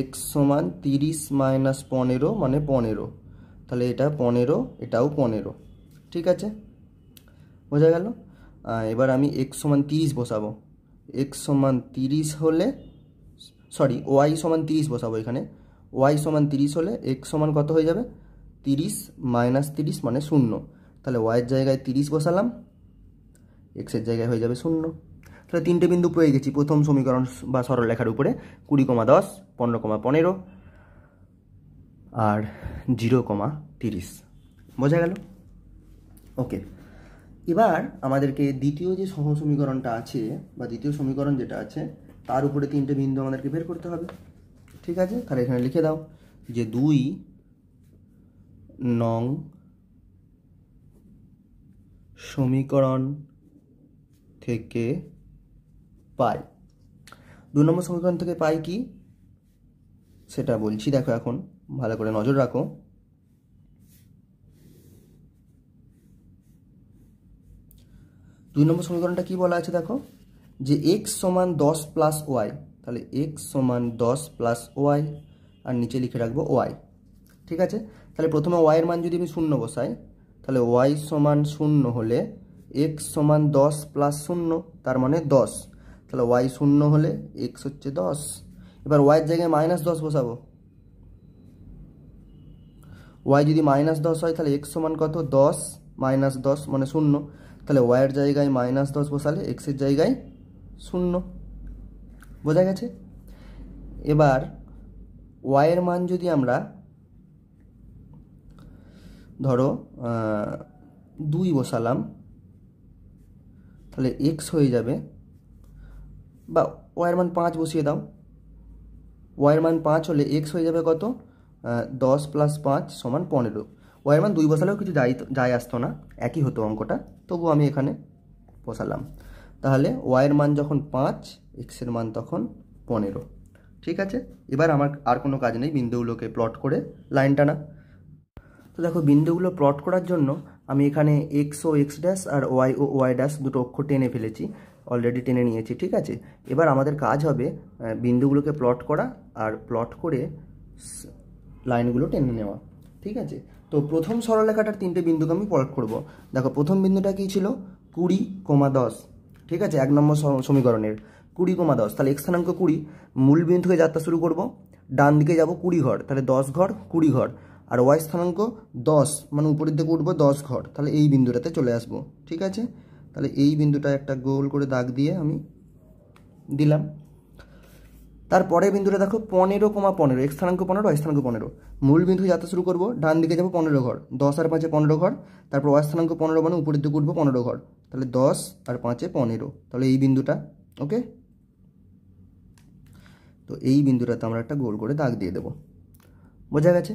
এক্স সমান 30 মাইনাস 15 মানে 15। তাহলে এটা 15, এটাও 15। ঠিক আছে, বোঝা গেল। এবার আমি এক্স সমান 30 বসাবো। এক্স সমান 30 হলে, সরি ওয়াই সমান 30 বসাবো এখানে। ওয়াই সমান 30 হলে এক্স সমান কত হয়ে যাবে, 30 মাইনাস 30 মানে 0। তাহলে ওয়াইয়ের জায়গায় 30 বসালাম, এক্সের জায়গায় হয়ে যাবে 0। তাহলে 3টে বিন্দু পেয়ে গেছি প্রথম সমীকরণ বা সরলরেখার উপরে, 20,10, 15,15 আর 0,30। বোঝা গেল? ওকে, এবার আমাদেরকে দ্বিতীয় যে সহ সমীকরণটা আছে বা দ্বিতীয় সমীকরণ যেটা আছে তার উপরে 3টে বিন্দু আমাদেরকে বের করতে হবে। ঠিক আছে, তাহলে এখানে লিখে দাও যে 2 নং সমীকরণ থেকে পাই। 2 নম্বর সমীকরণ থেকে পাই কি সেটা বলছি, দেখো এখন ভালো করে নজর রাখো। দুই নম্বর সমীকরণটা কি বলা আছে দেখো, যে এক্স সমান 10 প্লাস ওয়াই। তাহলে এক্স সমান 10 প্লাস ওয়াই, আর নিচে লিখে রাখবো ওয়াই। ঠিক আছে, তাহলে প্রথমে ওয়াইয়ের মান যদি আমি 0 বসাই, তাহলে ওয়াই সমান 0 হলে এক্স সমান 10 প্লাস 0, তার মানে 10। তাহলে ওয়াই 0 হলে এক্স হচ্ছে 10। এবার ওয়াইয়ের জায়গায় -10 বসাবো। ওয়াই যদি -10 হয় তাহলে এক্স সমান কত, 10 মাইনাস 10 মানে 0। তাহলে ওয়াইয়ের জায়গায় -10 বসালে এক্সের জায়গায় 0। বোঝা গেছে? এবার ওয়াইয়ের মান যদি আমরা ধরো 2 বসালাম, তাহলে এক্স হয়ে যাবে, বা ওয়াইয়ের মান 5 বসিয়ে দাও। ওয়াইয়ের মান 5 হলে এক্স হয়ে যাবে কত, 10 প্লাস 5 সমান 15। ওয়াইয়ের মান 2 বসালেও কিছু যায় আসতো না, একই হতো অঙ্কটা, তবু আমি এখানে বসালাম। তাহলে ওয়াইয়ের মান যখন 5, এক্সের মান তখন 15। ঠিক আছে, এবার আমার আর কোনো কাজ নেই বিন্দুগুলোকে প্লট করে লাইন টানা। তো দেখো, বিন্দুগুলো প্লট করার জন্য আমি এখানে এক্স ও এক্স ড্যাশ আর ওয়াই ও ওয়াই ড্যাশ দুটো অক্ষর টেনে ফেলেছি, অলরেডি টেনে নিয়েছি। ঠিক আছে, এবার আমাদের কাজ হবে বিন্দুগুলোকে প্লট করা আর প্লট করে লাইনগুলো টেনে নেওয়া। ঠিক আছে, তো প্রথম সরলরেখাটার 3টে বিন্দুকে আমি প্লট করব। দেখো, প্রথম বিন্দুটা কি ছিল, 20,10। ঠিক আছে, 1 নম্বর সমীকরণের 20,10। তাহলে এক্স স্থানাঙ্ক 20, মূল বিন্দু থেকে যাত্রা শুরু করব, ডান দিকে যাব 20 ঘর, তাহলে 10 ঘর 20 ঘর, আর ওয়াই স্থানাঙ্ক 10 মানে উপরের দিকে উঠবো 10 ঘর, তাহলে এই বিন্দুটাতে চলে আসব। ঠিক আছে, তাহলে এই বিন্দুটা একটা গোল করে দাগ দিয়ে আমি দিলাম। তারপরে বিন্দুটা দেখো 15,15, এক্স স্থানাঙ্ক 15, ওয়াই স্থানাঙ্ক 15। মূল বিন্দু যাত্রা শুরু করব, ডান দিকে যাব 15 ঘর, 10 আর 5 15 ঘর, তারপর ওয়াই স্থানাঙ্ক 15 মানে উপরের দিকে উঠবো 15 ঘর, তাহলে 10 আর 5 15। তাহলে এই বিন্দুটা, ওকে, তো এই বিন্দুটাতে আমরা একটা গোল করে দাগ দিয়ে দেবো। বোঝা গেছে?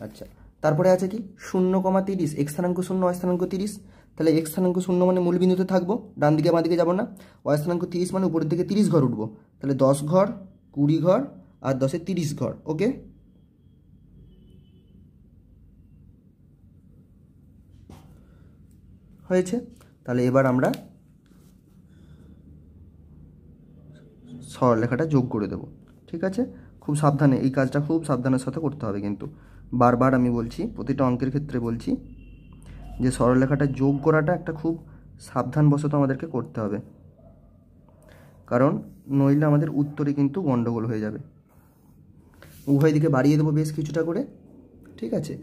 আচ্ছা, তারপরে আছে কি 0,30, এক্স স্থানাঙ্ক 0, ওয়াই স্থানাঙ্ক 30। তাহলে এক্স স্থানাঙ্ক 0 মানে মূল বিন্দুতে থাকবো, ডান দিকে বাঁ দিকে যাবো না। ওয়াই স্থানাঙ্ক 30 মানে উপরের দিকে 30 ঘর উঠবো, তাহলে 10 ঘর, 20 ঘর আর 10-এ 30 ঘর। ওকে, হয়েছে। তাহলে এবার আমরা সরলরেখাটা যোগ করে দেবো। ঠিক আছে, খুব সাবধানে এই কাজটা, খুব সাবধানের সাথে করতে হবে কিন্তু। বারবার আমি বলছি, প্রতিটা অঙ্কের ক্ষেত্রে বলছি যে সরলরেখাটা যোগ করাটা একটা খুব সাবধানবশত আমাদেরকে করতে হবে, কারণ নইলে আমাদের উত্তরে কিন্তু গন্ডগোল হয়ে যাবে। উভয় দিকে বাড়িয়ে দেবো বেশ কিছুটা করে। ঠিক আছে,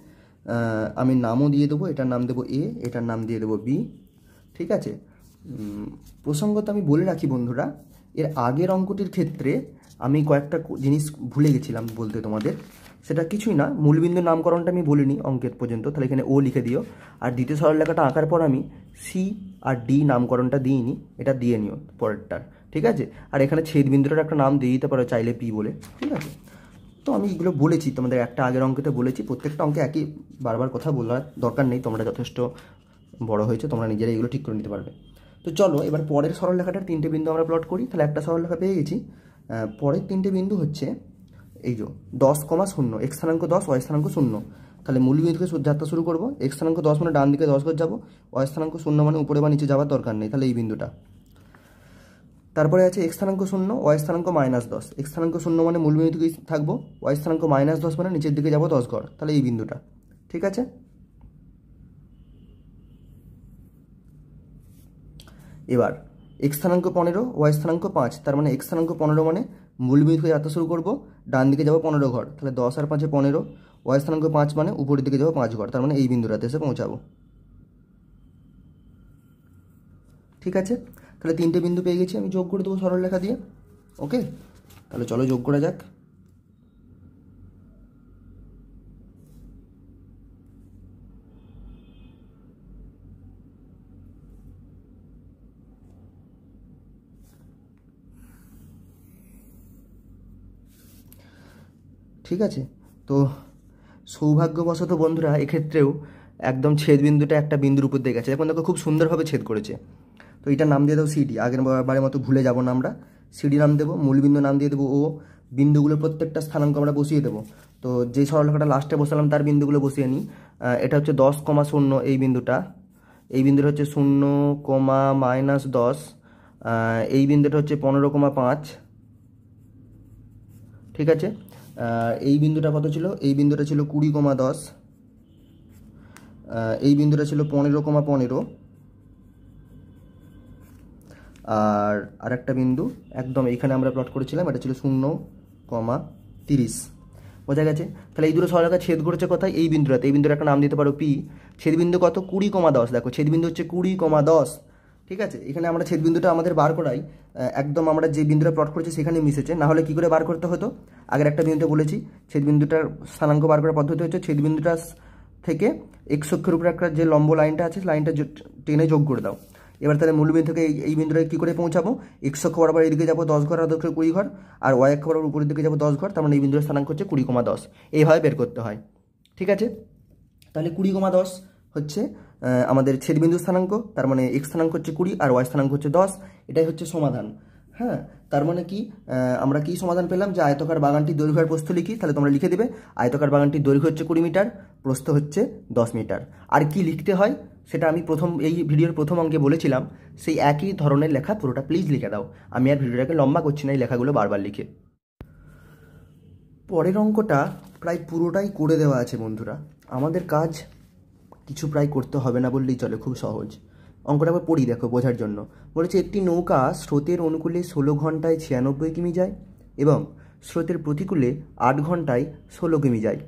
আমি নামও দিয়ে দেবো, এটার নাম দেবো এ, এটার নাম দিয়ে দেবো বি। ঠিক আছে, প্রসঙ্গত আমি বলে রাখি বন্ধুরা, এর আগের অঙ্কটির ক্ষেত্রে আমি কয়েকটা জিনিস ভুলে গেছিলাম বলতে তোমাদের। সেটা কিছুই না, মূলবিন্দুর নামকরণটা আমি বলিনি অঙ্কের পর্যন্ত, তাহলে এখানে ও লিখে দিও। আর দ্বিতীয় সরলরেখাটা আঁকার পর আমি সি আর ডি নামকরণটা দিইনি, এটা দিয়ে নিও পরেরটার। ঠিক আছে, আর এখানে ছেদবিন্দুটার একটা নাম দিয়ে দিতে পারো চাইলে পি বলে। ঠিক আছে, তো আমি এগুলো বলেছি তোমাদের, একটা আগের অঙ্কেতে বলেছি। প্রত্যেকটা অঙ্কে একই বারবার কথা বলার দরকার নেই, তোমরা যথেষ্ট বড় হয়েছে, তোমরা নিজেরা এগুলো ঠিক করে নিতে পারবে। তো চলো এবার পরের সরলরেখাটার 3টে বিন্দু আমরা প্লট করি। তাহলে একটা সরলরেখা পেয়ে গেছি। পরের 3টে বিন্দু হচ্ছে এই যে 10,0, এক্স স্থানাঙ্ক 10, ওয়াই স্থানাঙ্ক 0। তাহলে মূল বিন্দু থেকে যাত্রা শুরু করবো। এক্স স্থানাঙ্ক 10 মানে ডান দিকে 10 ঘর যাবো, ওয়াই স্থানাঙ্ক 0 মানে উপরে বা নিচে যাওয়ার দরকার নেই, তাহলে এই বিন্দুটা। তারপরে আছে এক্স স্থানাঙ্ক 0, ওয়াই স্থানাঙ্ক -10। এক্স স্থানাঙ্ক 0 মানে মূল বিন্দু থেকে থাকবো, ওয়াই স্থানাঙ্ক -10 মানে নিচের দিকে যাবো 10 ঘর, তাহলে এই বিন্দুটা। ঠিক আছে, এবার এক্স স্থানাঙ্ক 15, ওয়াই স্থানাঙ্ক 5, তার মানে এক্স স্থানাঙ্ক 15 মানে মূল বিন্দু থেকে যাত্রা শুরু করবো, ডান দিকে যাবো 15 ঘর, তাহলে 10 আর 5-এ 15। ওয়াই স্থানাঙ্ক 5 মানে উপরের দিকে যাবো 5 ঘর, তার মানে এই বিন্দুটাতে এসে পৌঁছাবো। ঠিক আছে, তাহলে 3টে বিন্দু পেয়ে গেছি, আমি যোগ করে দেবো সরলরেখা দিয়ে। ওকে, তাহলে চলো যোগ করা যাক। ঠিক আছে, তো সৌভাগ্যবশত বন্ধুরা এক্ষেত্রেও একদম ছেদ বিন্দুটা একটা বিন্দুর উপর দিয়ে গেছে, এখন দেখো খুব সুন্দরভাবে ছেদ করেছে। তো এটার নাম দিয়ে দেবো সিডি, আগের বারের মতো ভুলে যাব না আমরা। সিডি নাম দেবো, মূল বিন্দু নাম দিয়ে দেবো ও, বিন্দুগুলোর প্রত্যেকটা স্থানাঙ্ক আমরা বসিয়ে দেবো। তো যেই সরলরেখাটা লাস্টে বসালাম তার বিন্দুগুলো বসিয়ে নিই। এটা হচ্ছে 10,0 এই বিন্দুটা, এই বিন্দুটা হচ্ছে 0,-10, এই বিন্দুটা হচ্ছে 15,5। ঠিক আছে, এই বিন্দুটা কত ছিল? এই বিন্দুটা ছিল 20,10, এই বিন্দুটা ছিল 15,15, আর আরেকটা বিন্দু একদম এইখানে আমরা প্লট করেছিলাম, এটা ছিল 0,30। বোঝা গেছে? তাহলে এই দুটো সরলরেখা ছেদ করেছে কোথায়? এই বিন্দুটাতে। এই বিন্দুর একটা নাম দিতে পারো পি। ছেদবিন্দু কত? 20,10। দেখো ছেদবিন্দু হচ্ছে 20,10। ঠিক আছে, এখানে আমরা ছেদবিন্দুটা আমাদের বার করাই, একদম আমরা যে বিন্দুটা প্লট করেছি সেখানে মিশেছে, না হলে কী করে বার করতে হতো? আগের একটা বিন্দুতে বলেছি ছেদবিন্দুটার স্থানাঙ্ক বার করার পদ্ধতি হচ্ছে ছেদবিন্দুটা থেকে এক্স অক্ষের উপরে একটা যে লম্ব লাইনটা আছে লাইনটা টেনে যোগ করে দাও। এবার তাহলে মূলবিন্দু থেকে এই বিন্দুটাকে কী করে পৌঁছাবো? এক্স অক্ষ বরাবর এদিকে যাবো 10 ঘর আর দক্ষিণ 20 ঘর, আর ওয়াই অক্ষ বরাবর উপরের দিকে যাবো 10 ঘর, তার মানে এই বিন্দুর স্থানাঙ্ক হচ্ছে 20,10। এইভাবে বের করতে হয়। ঠিক আছে, তাহলে 20,10 হচ্ছে আমাদের ছেদবিন্দু স্থানাঙ্ক, তার মানে এক্স স্থানাঙ্ক হচ্ছে 20 আর ওয়াই স্থানাঙ্ক হচ্ছে 10। এটাই হচ্ছে সমাধান। হ্যাঁ, তার মানে কি আমরা কি সমাধান পেলাম? যে আয়তকার বাগানটির দৈর্ঘ্য আর প্রস্থ লিখি, তাহলে তোমরা লিখে দেবে আয়তকার বাগানটির দৈর্ঘ্য হচ্ছে 20 মিটার, প্রস্থ হচ্ছে 10 মিটার। আর কি লিখতে হয় সেটা আমি এই ভিডিওর প্রথম অঙ্কে বলেছিলাম, সেই একই ধরনের লেখা পুরোটা প্লিজ লিখে দাও। আমি আর ভিডিওটাকে লম্বা করছি না এই লেখাগুলো বারবার লিখে। পরের অঙ্কটা প্রায় পুরোটাই করে দেওয়া আছে বন্ধুরা, আমাদের কাজ কিছু প্রায় করতে হবে না বললেই চলে, খুব সহজ। অঙ্কটা আবার পড়ি, দেখো বোঝার জন্য। বলেছে একটি নৌকা স্রোতের অনুকূলে 16 ঘন্টায় 96 কিমি যায় এবং স্রোতের প্রতিকূলে 8 ঘন্টায় 16 কিমি যায়।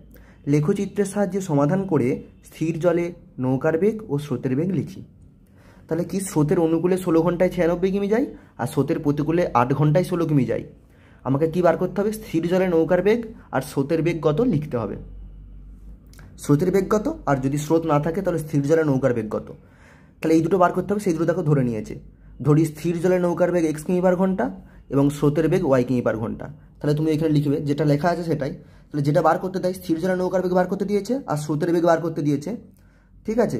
লেখচিত্রের সাহায্যে সমাধান করে স্থির জলে নৌকার বেগ ও স্রোতের বেগ লিখি। তাহলে কি, স্রোতের অনুকূলে 16 ঘন্টায় 96 কিমি যায় আর স্রোতের প্রতিকূলে 8 ঘন্টায় 16 কিমি যায়। আমাকে কি বার করতে হবে? স্থির জলে নৌকার বেগ আর স্রোতের বেগ কত লিখতে হবে। স্রোতের বেগ কত, আর যদি স্রোত না থাকে তাহলে স্থির জলে নৌকার বেগ কত। তাহলে এই দুটো বার করতে হবে, সেই দুটো দেখো ধরে নিয়েছে। ধরি স্থির জলে নৌকার বেগ x কিমি পার ঘন্টা এবং স্রোতের বেগ y কিমি পার ঘন্টা। তাহলে তুমি এখানে লিখবে যেটা লেখা আছে সেটাই। তাহলে যেটা বার করতে দেয়, স্থির জলে নৌকার বেগ বার করতে দিয়েছে আর স্রোতের বেগ বার করতে দিয়েছে। ঠিক আছে,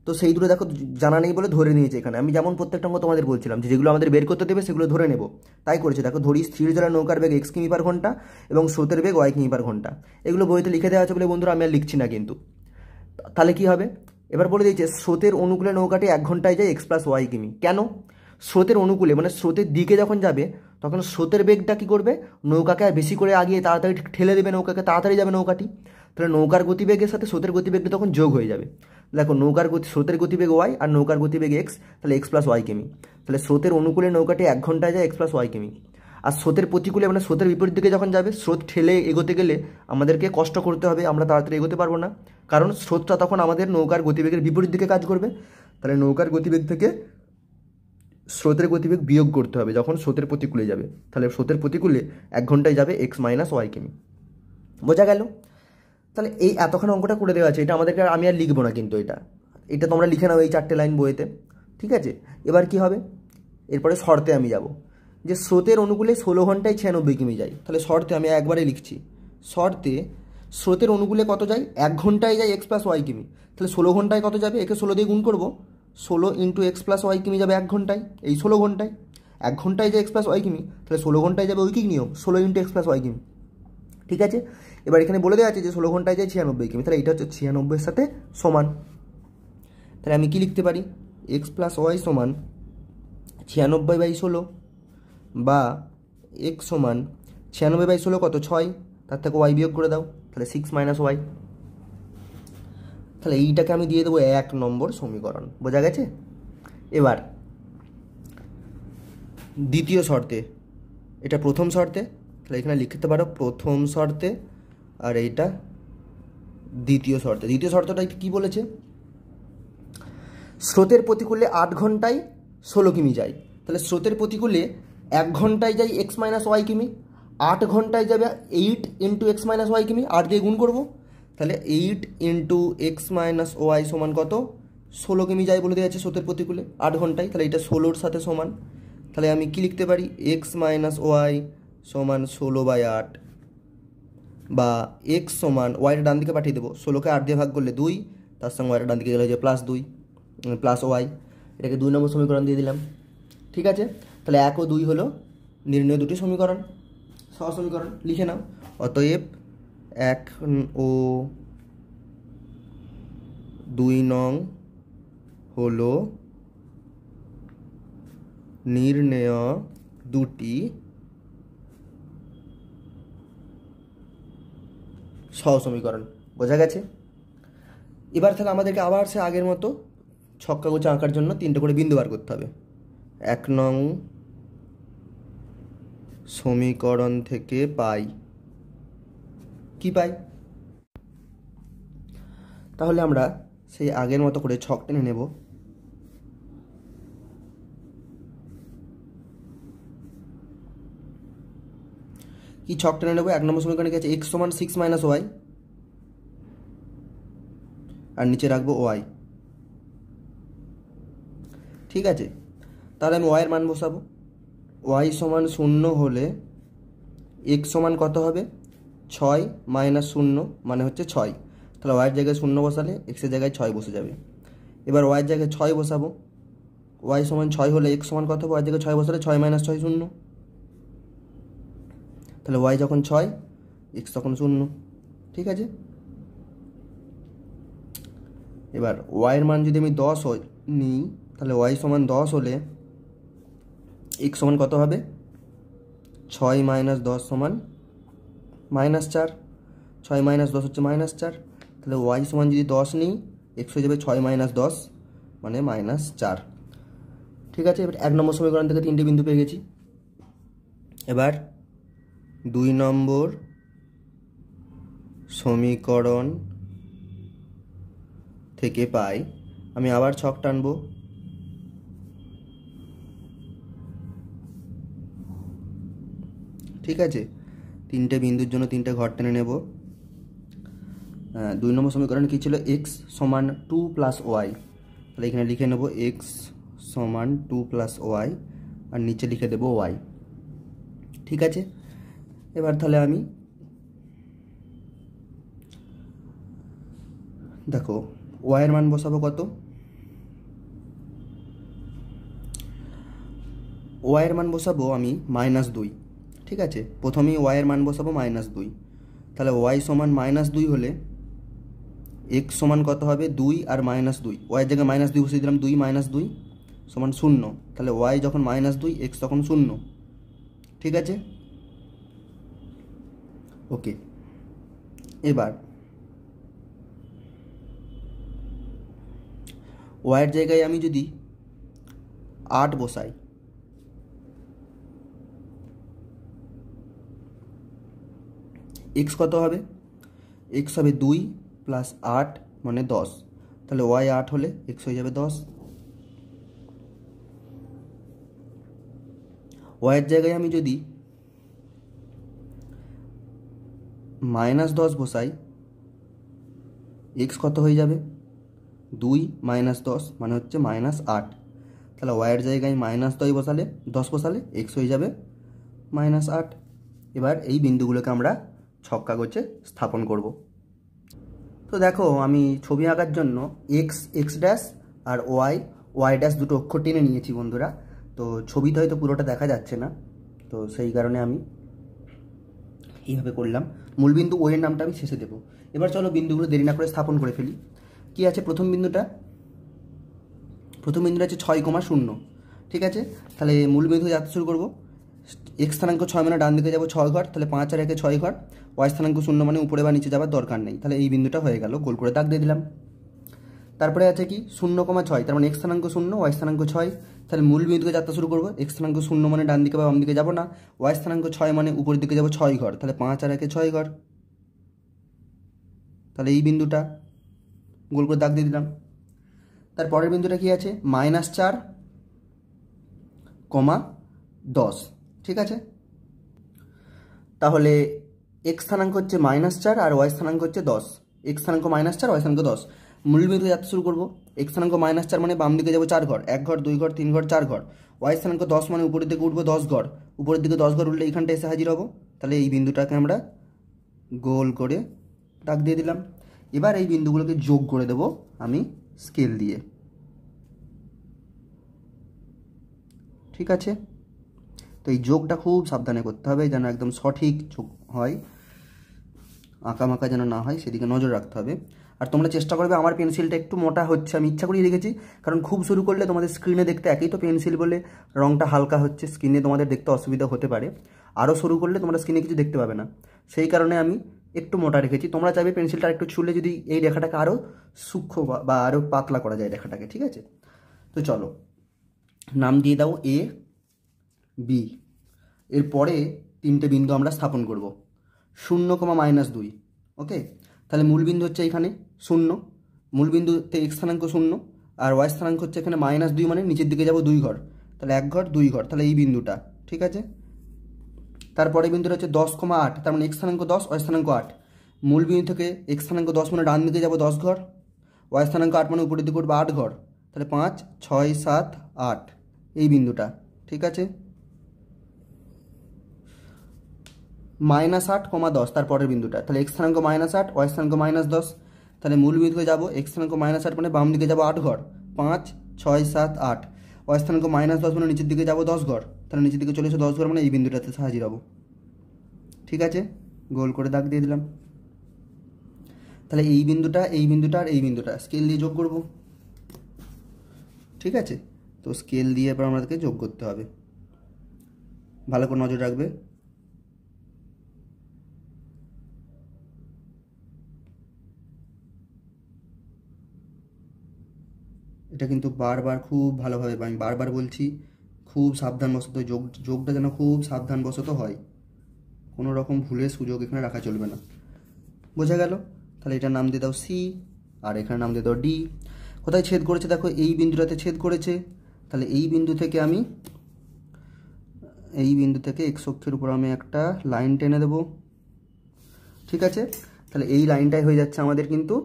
তো সেই দুটো দেখো জানা নেই বলে ধরে নিয়েছে এখানে। আমি যেমন প্রত্যেকটা অঙ্ক তোমাদের বলছিলাম যে যেগুলো আমাদের বের করতে দেবে সেগুলো ধরে নেব, তাই করেছে। দেখো ধরি স্থির জলের নৌকার বেগ x কিমি পার ঘন্টা এবং স্রোতের বেগ y কিমি পার ঘন্টা। এগুলো বইতে লিখে দেওয়া আছে বলে বন্ধুরা আমি আর লিখছি না কিন্তু। তাহলে কি হবে, এবার বলে দিয়েছে স্রোতের অনুকূলে নৌকাটি 1 ঘন্টায় যায় x প্লাস ওয়াই কিমি। কেন? স্রোতের অনুকূলে মানে স্রোতের দিকে যখন যাবে তখন স্রোতের বেগটা কী করবে, নৌকাকে আর বেশি করে আগিয়ে তাড়াতাড়ি ঠেলে দেবে নৌকাকে, তাড়াতাড়ি যাবে নৌকাটি। তাহলে নৌকার গতিবেগের সাথে স্রোতের গতিবেগটা তখন যোগ হয়ে যাবে। দেখো স্রোতের গতিবেগ ওয়াই আর নৌকার গতিবেগ এক্স, তাহলে এক্স প্লাস ওয়াই কিমি। তাহলে স্রোতের অনুকূলে নৌকাটি 1 ঘন্টায় যায় এক্স প্লাস ওয়াই কিমি। আর স্রোতের প্রতিকূলে মানে স্রোতের বিপরীত দিকে যখন যাবে, স্রোত ঠেলে এগোতে গেলে আমাদেরকে কষ্ট করতে হবে, আমরা তাড়াতাড়ি এগোতে পারবো না, কারণ স্রোতটা তখন আমাদের নৌকার গতিবেগের বিপরীত দিকে কাজ করবে। তাহলে নৌকার গতিবেগ থেকে স্রোতের গতিবেগ বিয়োগ করতে হবে যখন স্রোতের প্রতিকূলে যাবে। তাহলে স্রোতের প্রতিকূলে 1 ঘন্টায় যাবে এক্স মাইনাস ওয়াই কিমি। বোঝা গেল? তাহলে এই এতক্ষণ অঙ্কটা করে দেওয়া আছে, এটা আমাদেরকে আমি আর লিখবো না কিন্তু এটা তোমরা লিখে নাও এই 4টে লাইন বইতে, ঠিক আছে? এবার কি হবে, এরপরে শর্তে আমি যাব যে স্রোতের অনুকূলে 16 ঘন্টায় 96 কিমি যায়। তাহলে শর্তে আমি একবারে লিখছি, শর্তে স্রোতের অনুকূলে কত যায়, 1 ঘন্টায় যায় এক্স প্লাস ওয়াই কিমি। তাহলে 16 ঘন্টায় কত যাবে, একে 16 দিয়ে গুণ করবো, 16 ইন্টু এক্স প্লাস ওয়াই কিমি যাবে 1 ঘন্টায়। এই 16 ঘন্টায় 1 ঘন্টায় যায় এক্স প্লাস ওয়াই কিমি, তাহলে 16 ঘন্টায় যাবে ঐকিক নিয়ম 16 ইন্টু এক্স প্লাস ওয়াই কিমি। ঠিক আছে, এবার এখানে বলে দেওয়া আছে যে 16 ঘন্টায় যায় 96 কিমি, তাহলে এটা হচ্ছে 96-এর সাথে সমান। তাহলে আমি কি লিখতে পারি, এক্স প্লাস ওয়াই সমান 96/16 বা এক্স সমান 96/16 কত 6, তার থেকে ওয়াই বিয়োগ করে দাও, তাহলে 6 মাইনাস ওয়াই। তাহলে এইটাকে আমি দিয়ে দেবো 1 নম্বর সমীকরণ। বোঝা গেছে? এবার দ্বিতীয় শর্তে, এটা প্রথম শর্তে, তাহলে এখানে লিখতে পারো প্রথম শর্তে, আর এইটা দ্বিতীয় শর্তে। দ্বিতীয় শর্তটা কি বলেছে, স্রোতের প্রতিকূলে 8 ঘন্টায় 16 কিমি যায়। তাহলে স্রোতের প্রতিকূলে 1 ঘন্টায় যায় এক্স মাইনাস ওয়াই কিমি, 8 ঘন্টায় যাবে 8 ইন্টু এক্স মাইনাস ওয়াই কিমি, 8 দিয়ে গুণ করবো, তাহলে 8 ইন্টু এক্স মাইনাস ওয়াই সমান কত, 16 কিমি যায় বলে দেওয়া আছে স্রোতের প্রতিকূলে 8 ঘন্টায়। তাহলে এটা 16-র সাথে সমান। তাহলে আমি কি লিখতে পারি, এক্স মাইনাস ওয়াই সমান 16/8, বা এক্স সমান ওয়াইটা ডান দিকে পাঠিয়ে দেবো, 16কে 8 দিয়ে ভাগ করলে 2, তার সঙ্গে ওয়াইটা ডান দিকে গেলে যে +2 প্লাস ওয়াই, এটাকে 2 নম্বর সমীকরণ দিয়ে দিলাম। ঠিক আছে, তাহলে 1 ও 2 হলো নির্ণয় দুটি সমীকরণ, সহ সমীকরণ লিখে নাও। অতএব 1 ও 2 নং হলো নির্ণেয় দুটি সহ সমীকরণ। বোঝা গেছে? এবার তাহলে আমাদেরকে আবার সে আগের মতো ছক্কা গোছা আঁকার জন্য 3টে করে বিন্দু বার করতে হবে। 1 নং সমীকরণ থেকে পাই কি পাই, তাহলে আমরা সেই আগের মতো করে ছক টেনে নেব। কি ছক টেনে নেব, 1 নম্বর সমীকরণে কি আছে, এক্স সমান 6 মাইনাস ওয়াই, আর নিচে রাখবো ওয়াই। ঠিক আছে, তাহলে আমি ওয়াইয়ের মান বসাবো। ওয়াই সমান 0 হলে এক্স সমান কত হবে, 6 মাইনাস 0 মানে হচ্ছে 6। তাহলে ওয়াইয়ের জায়গায় 0 বসালে এক্সের জায়গায় 6 বসে যাবে। এবার ওয়াইয়ের জায়গায় 6 বসাবো, ওয়াই সমান 6 হলে এক্স সমান কত হবে, ওয়াইয়ের জায়গায় 6 বসালে 6 মাইনাস 6 0। তাহলে ওয়াই যখন 6 এক্স তখন 0। ঠিক আছে, এবার ওয়াইয়ের মান যদি আমি 10 নিই, তাহলে ওয়াই সমান 10 হলে এক্স সমান কত হবে, 6 মাইনাস 10 সমান -4, 6 মাইনাস 10 হচ্ছে -4। তাহলে ওয়াই সমান যদি 10 নিই, এক্স হয়ে যাবে 6 মাইনাস 10 মানে -4। ঠিক আছে, এবার 1 নম্বর সমীকরণ থেকে 3টে বিন্দু পেয়ে গেছি। এবার 2 নম্বর সমীকরণ থেকে পাই, আমি আবার ছক টানবো। ঠিক আছে, 3টে বিন্দুর জন্য 3টে ঘর টেনে নেব। 2 নম্বর সমীকরণ কী ছিল, এক্স সমান 2 প্লাস ওয়াই, তাহলে এখানে লিখে নেব এক্স সমান 2 প্লাস ওয়াই, আর নিচে লিখে দেবো ওয়াই। ঠিক আছে, এবার তাহলে আমি দেখো ওয়াইয়ের মান বসাবো কত, ওয়াইয়ের মান বসাবো আমি -2, ঠিক আছে। প্রথমেই ওয়াইয়ের মান বসাবো -2, তাহলে ওয়াই সমান -2 হলে এক্স সমান কত হবে 2 আর -2, ওয়াইয়ের জায়গায় -2 বসিয়ে দিলাম, 2 - 2 সমান 0, তাহলে ওয়াই যখন -2 এক্স তখন 0, ঠিক আছে। ওকে, এবার ওয়াইয়ের জায়গায় আমি যদি 8 বসাই, এক্স কত হবে, এক্স হবে 2 + 8 মানে 10, তাহলে ওয়াই 8 হলে এক্স হয়ে যাবে 10। ওয়াইয়ের জায়গায় আমি যদি -10 বসাই, এক্স কত হয়ে যাবে, 2 - 10 মানে হচ্ছে -8, তাহলে ওয়াইয়ের জায়গায় -10 বসালে এক্স হয়ে যাবে -8। এবার এই বিন্দুগুলোকে আমরা ছক কাগজে স্থাপন করব। তো দেখো আমি ছবি আঁকার জন্য এক্স ড্যাশ আর ওয়াই ড্যাশ দুটো অক্ষর টেনে নিয়েছি বন্ধুরা। তো ছবিতে হয়তো পুরোটা দেখা যাচ্ছে না, তো সেই কারণে আমি এইভাবে করলাম। মূলবিন্দু ও এর নামটা আমি শেষে দেবো। এবার চলো বিন্দুগুলো দেরি না করে স্থাপন করে ফেলি। কি আছে প্রথম বিন্দুটা আছে 6,0, ঠিক আছে। তাহলে মূলবিন্দু যাত্রা শুরু করবো। এক্স স্থানাঙ্ক 6 মানে ডান দিকে যাবো 6 ঘর, তাহলে 5 আর 1 6 ঘর। ওয়াই স্থানাঙ্ক 0 মানে উপরে বা নিচে যাওয়ার দরকার নেই, তাহলে এই বিন্দুটা হয়ে গেল, গোল করে দাগ দিয়ে দিলাম। তারপরে আছে কি 0,6, তার মানে এক্স স্থানাঙ্ক 0, ওয়াই স্থানাঙ্ক 6, তাহলে মূল বিন্দুকে যাত্রা শুরু করবো। এক্স স্থানাঙ্ক 0 মানে ডান দিকে বা বাম দিকে যাবো না, ওয়াই স্থানাঙ্ক 6 মানে উপরের দিকে যাবো 6 ঘর, তাহলে 5 আর 1 6 ঘর, তাহলে এই বিন্দুটা গোল করে দাগ দিয়ে দিলাম। তারপরের বিন্দুটা কি আছে -4,10, ঠিক আছে। তাহলে এক্স স্থানাঙ্ক হচ্ছে -4 আর ওয়াই স্থানাঙ্ক হচ্ছে 10, এক্স স্থানাঙ্ক -4, ওয়াই স্থানাঙ্ক 10। মূল বিন্দু যাত্রা শুরু করবো। এক্স স্থানাঙ্ক -4 মানে বাম দিকে যাবো 4 ঘর, 1 ঘর 2 ঘর 3 ঘর 4 ঘর। ওয়াই স্থানাঙ্ক 10 মানে উপরের দিকে উঠবো 10 ঘর, উপরের দিকে 10 ঘর উঠলে এইখানটা এসে হাজির হবো, তাহলে এই বিন্দুটাকে আমরা গোল করে দাগ দিয়ে দিলাম। এবার এই বিন্দুগুলোকে যোগ করে দেবো আমি স্কেল দিয়ে, ঠিক আছে। তো এই যোগটা খুব সাবধানে করতে হবে যেন একদম সঠিক যোগ হয়, আঁকামাকা যেন না হয়, সেদিকে নজর রাখতে হবে। আর তোমরা চেষ্টা করবে, আমার পেন্সিলটা একটু মোটা হচ্ছে, আমি ইচ্ছা করেই রেখেছি, কারণ খুব শুরু করলে তোমাদের স্ক্রিনে দেখতে একই তো পেন্সিল বলে রঙটা হালকা হচ্ছে, স্ক্রিনে তোমাদের দেখতে অসুবিধা হতে পারে। আরও শুরু করলে তোমরা স্ক্রিনে কিছু দেখতে পাবে না, সেই কারণে আমি একটু মোটা রেখেছি। তোমরা চাইবে পেন্সিলটা একটু ছুলে যদি এই রেখাটাকে আরও সূক্ষ্ম বা আরও পাতলা করা যায় রেখাটাকে, ঠিক আছে। তো চলো নাম দিয়ে দাও এ বি। এরপরে 3টে বিন্দু আমরা স্থাপন করব। 0, -2, ওকে। তাহলে মূলবিন্দু হচ্ছে এখানে 0, মূলবিন্দুতে এক্স স্থানাঙ্ক 0 আর ওয়াই স্থানাঙ্ক হচ্ছে এখানে -2 মানে নিচের দিকে যাব 2 ঘর, তাহলে 1 ঘর 2 ঘর, তাহলে এই বিন্দুটা, ঠিক আছে। তারপরে বিন্দুটা হচ্ছে 10,8, তার মানে এক্স স্থানাঙ্ক 10, ওয়াই স্থানাঙ্ক 8। মূলবিন্দু থেকে এক্স স্থানাঙ্ক 10 মানে ডান দিকে যাব 10 ঘর, ওয়াই স্থানাঙ্ক 8 মানে উপরের দিকে উঠবে 8 ঘর, তাহলে 5 6 7 8 এই বিন্দুটা, ঠিক আছে। -8,10 তারপরের বিন্দুটা, তাহলে এক্স স্থানাঙ্ক -8, ওয়াই স্থানাঙ্ক -10, তাহলে মূল বিন্দুতে যাবো। এক্স স্থানাঙ্ক -8 মানে বাম দিকে যাবো 8 ঘর, 5 6 7 8। ওয়াই স্থানাঙ্ক -10 মানে নিচের দিকে যাবো 10 ঘর, তাহলে নিচের দিকে চলে এসে 10 ঘর মানে এই বিন্দুটাতে হাজির হবো, ঠিক আছে। গোল করে দাগ দিয়ে দিলাম। তাহলে এই বিন্দুটা আর এই বিন্দুটা স্কেল দিয়ে যোগ করব, ঠিক আছে। তো স্কেল দিয়ে এবার আমাদেরকে যোগ করতে হবে, ভালো করে নজর রাখবে। এটা কিন্তু বারবার খুব ভালোভাবে, আমি বারবার বলছি, খুব সাবধানবশত যোগটা যেন খুব সাবধানবশত হয়, কোনো রকম ভুলের সুযোগ এখানে রাখা চলবে না, বোঝা গেল। তাহলে এটার নাম দিয়ে দাও সি আর এখানে নাম দিয়ে দাও ডি। কোথায় ছেদ করেছে দেখো, এই বিন্দুটাতে ছেদ করেছে, তাহলে এই বিন্দু থেকে এক্স অক্ষের উপর আমি একটা লাইন টেনে দেব, ঠিক আছে। তাহলে এই লাইনটাই হয়ে যাচ্ছে আমাদের কিন্তু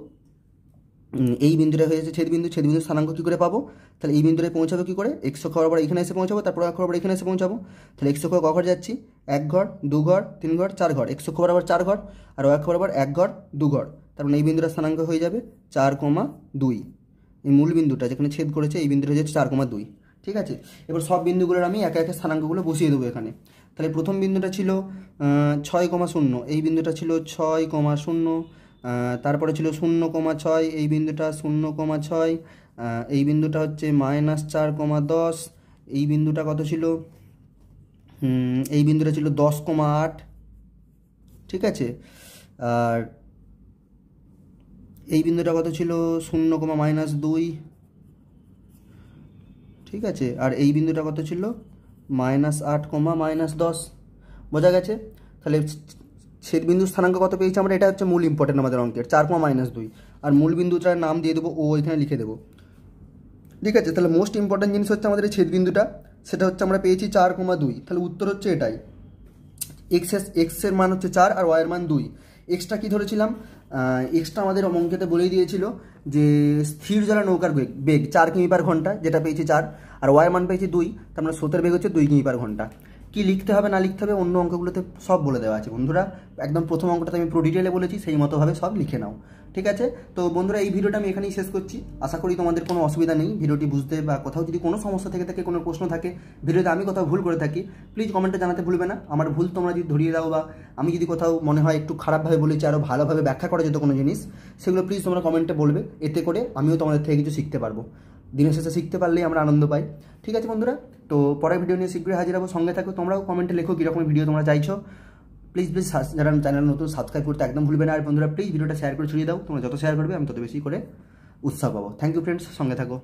এই বিন্দুটা হয়ে যাচ্ছে ছেদবিন্দু স্থানাঙ্ক কী করে পাবো, তাহলে এই বিন্দুটায় পৌঁছাবো কী করে, এক্স অক্ষ বরাবর এখানে এসে পৌঁছাবো, তারপর অক্ষ বরাবর এখানে এসে পৌঁছাবো। তাহলে এক্স অক্ষ ক ঘর যাচ্ছি, 1 ঘর 2 ঘর 3 ঘর 4 ঘর, এক্স অক্ষ বরাবর 4 ঘর আর অক্ষ বরাবর 1 ঘর 2 ঘর, তার মানে এই বিন্দুটার স্থানাঙ্ক হয়ে যাবে 4,2। এই মূল বিন্দুটা যেখানে ছেদ করেছে এই বিন্দুটা হচ্ছে 4,2, ঠিক আছে, এবার সব বিন্দুগুলোর আমি একে একে স্থানাঙ্কগুলো বসিয়ে দেবো এখানে। তাহলে প্রথম বিন্দুটা ছিল 6,0, এই বিন্দুটা ছিল 6,0, তারপরে ছিল 0,6, এই বিন্দুটা 0,6, এই বিন্দুটা হচ্ছে -4,10, এই বিন্দুটা কত ছিল, এই বিন্দুটা ছিল 10,8, ঠিক আছে। আর এই বিন্দুটা কত ছিল 0,-2, ঠিক আছে। আর এই বিন্দুটা কত ছিল -8,-10, বোঝা গেছে। তাহলে ছেদ বিন্দু স্থানাঙ্ক কত পেয়েছি আমরা, এটা হচ্ছে মূল ইম্পর্টেন্ট আমাদের অঙ্কের 4,-2, আর মূল বিন্দুটার নাম দিয়ে দেবো ও, এখানে লিখে দেবো, ঠিক আছে। তাহলে মোস্ট ইম্পর্টেন্ট জিনিস হচ্ছে আমাদের এই ছেদ বিন্দুটা, সেটা হচ্ছে আমরা পেয়েছি 4,2। তাহলে উত্তর হচ্ছে এটাই। এক্সের মান হচ্ছে 4 আর ওয়াইয়ের মান 2। এক্সটা কী ধরেছিলাম, এক্সটা আমাদের অঙ্কেতে বলেই দিয়েছিল যে স্থির জলা নৌকার বেগ 4 কিমি/ঘন্টা, যেটা পেয়েছি 4, আর ওয়াইয়ের মান পেয়েছি 2, তার মানে স্রোতের বেগ হচ্ছে 2 কিমি/ঘন্টা। কী লিখতে হবে না লিখতে হবে অন্য অঙ্কগুলোতে সব বলে দেওয়া আছে বন্ধুরা, একদম প্রথম অঙ্কটাতে আমি পুরো ডিটেলে বলেছি, সেই মতোভাবে সব লিখে নাও, ঠিক আছে। তো বন্ধুরা এই ভিডিওটা আমি এখানেই শেষ করছি, আশা করি তোমাদের কোনো অসুবিধা নেই ভিডিওটি বুঝতে, বা কোথাও যদি কোনো সমস্যা থেকে থাকে, কোনো প্রশ্ন থাকে, ভিডিওতে আমি কোথাও ভুল করে থাকি, প্লিজ কমেন্টে জানাতে ভুলবে না। আমার ভুল তোমরা যদি ধরিয়ে দাও, বা আমি যদি কোথাও মনে হয় একটু খারাপভাবে বলেছি, আরও ভালোভাবে ব্যাখ্যা করা যেত কোনো জিনিস, সেগুলো প্লিজ তোমরা কমেন্টে বলবে, এতে করে আমিও তোমাদের থেকে কিছু শিখতে পারবো। দিনের শেষে শিখতে পারলেই আমরা আনন্দ পাই, ঠিক আছে বন্ধুরা। তো পরের ভিডিও নিয়ে শীঘ্রই হাজির হবো, সঙ্গে থাকো। তোমরাও কমেন্টে লেখো কীরকম ভিডিও তোমরা চাইছো। প্লিজ যারা চ্যানেল নতুন, সাবস্ক্রাইব করতে একদম ভুলবে না। আর বন্ধুরা প্লিজ ভিডিওটা শেয়ার করে ছড়িয়ে দাও, তোমরা যত শেয়ার করবে আমি তত বেশি করে উৎসাহ পাবো। থ্যাংক ইউ ফ্রেন্ডস, সঙ্গে থাকো।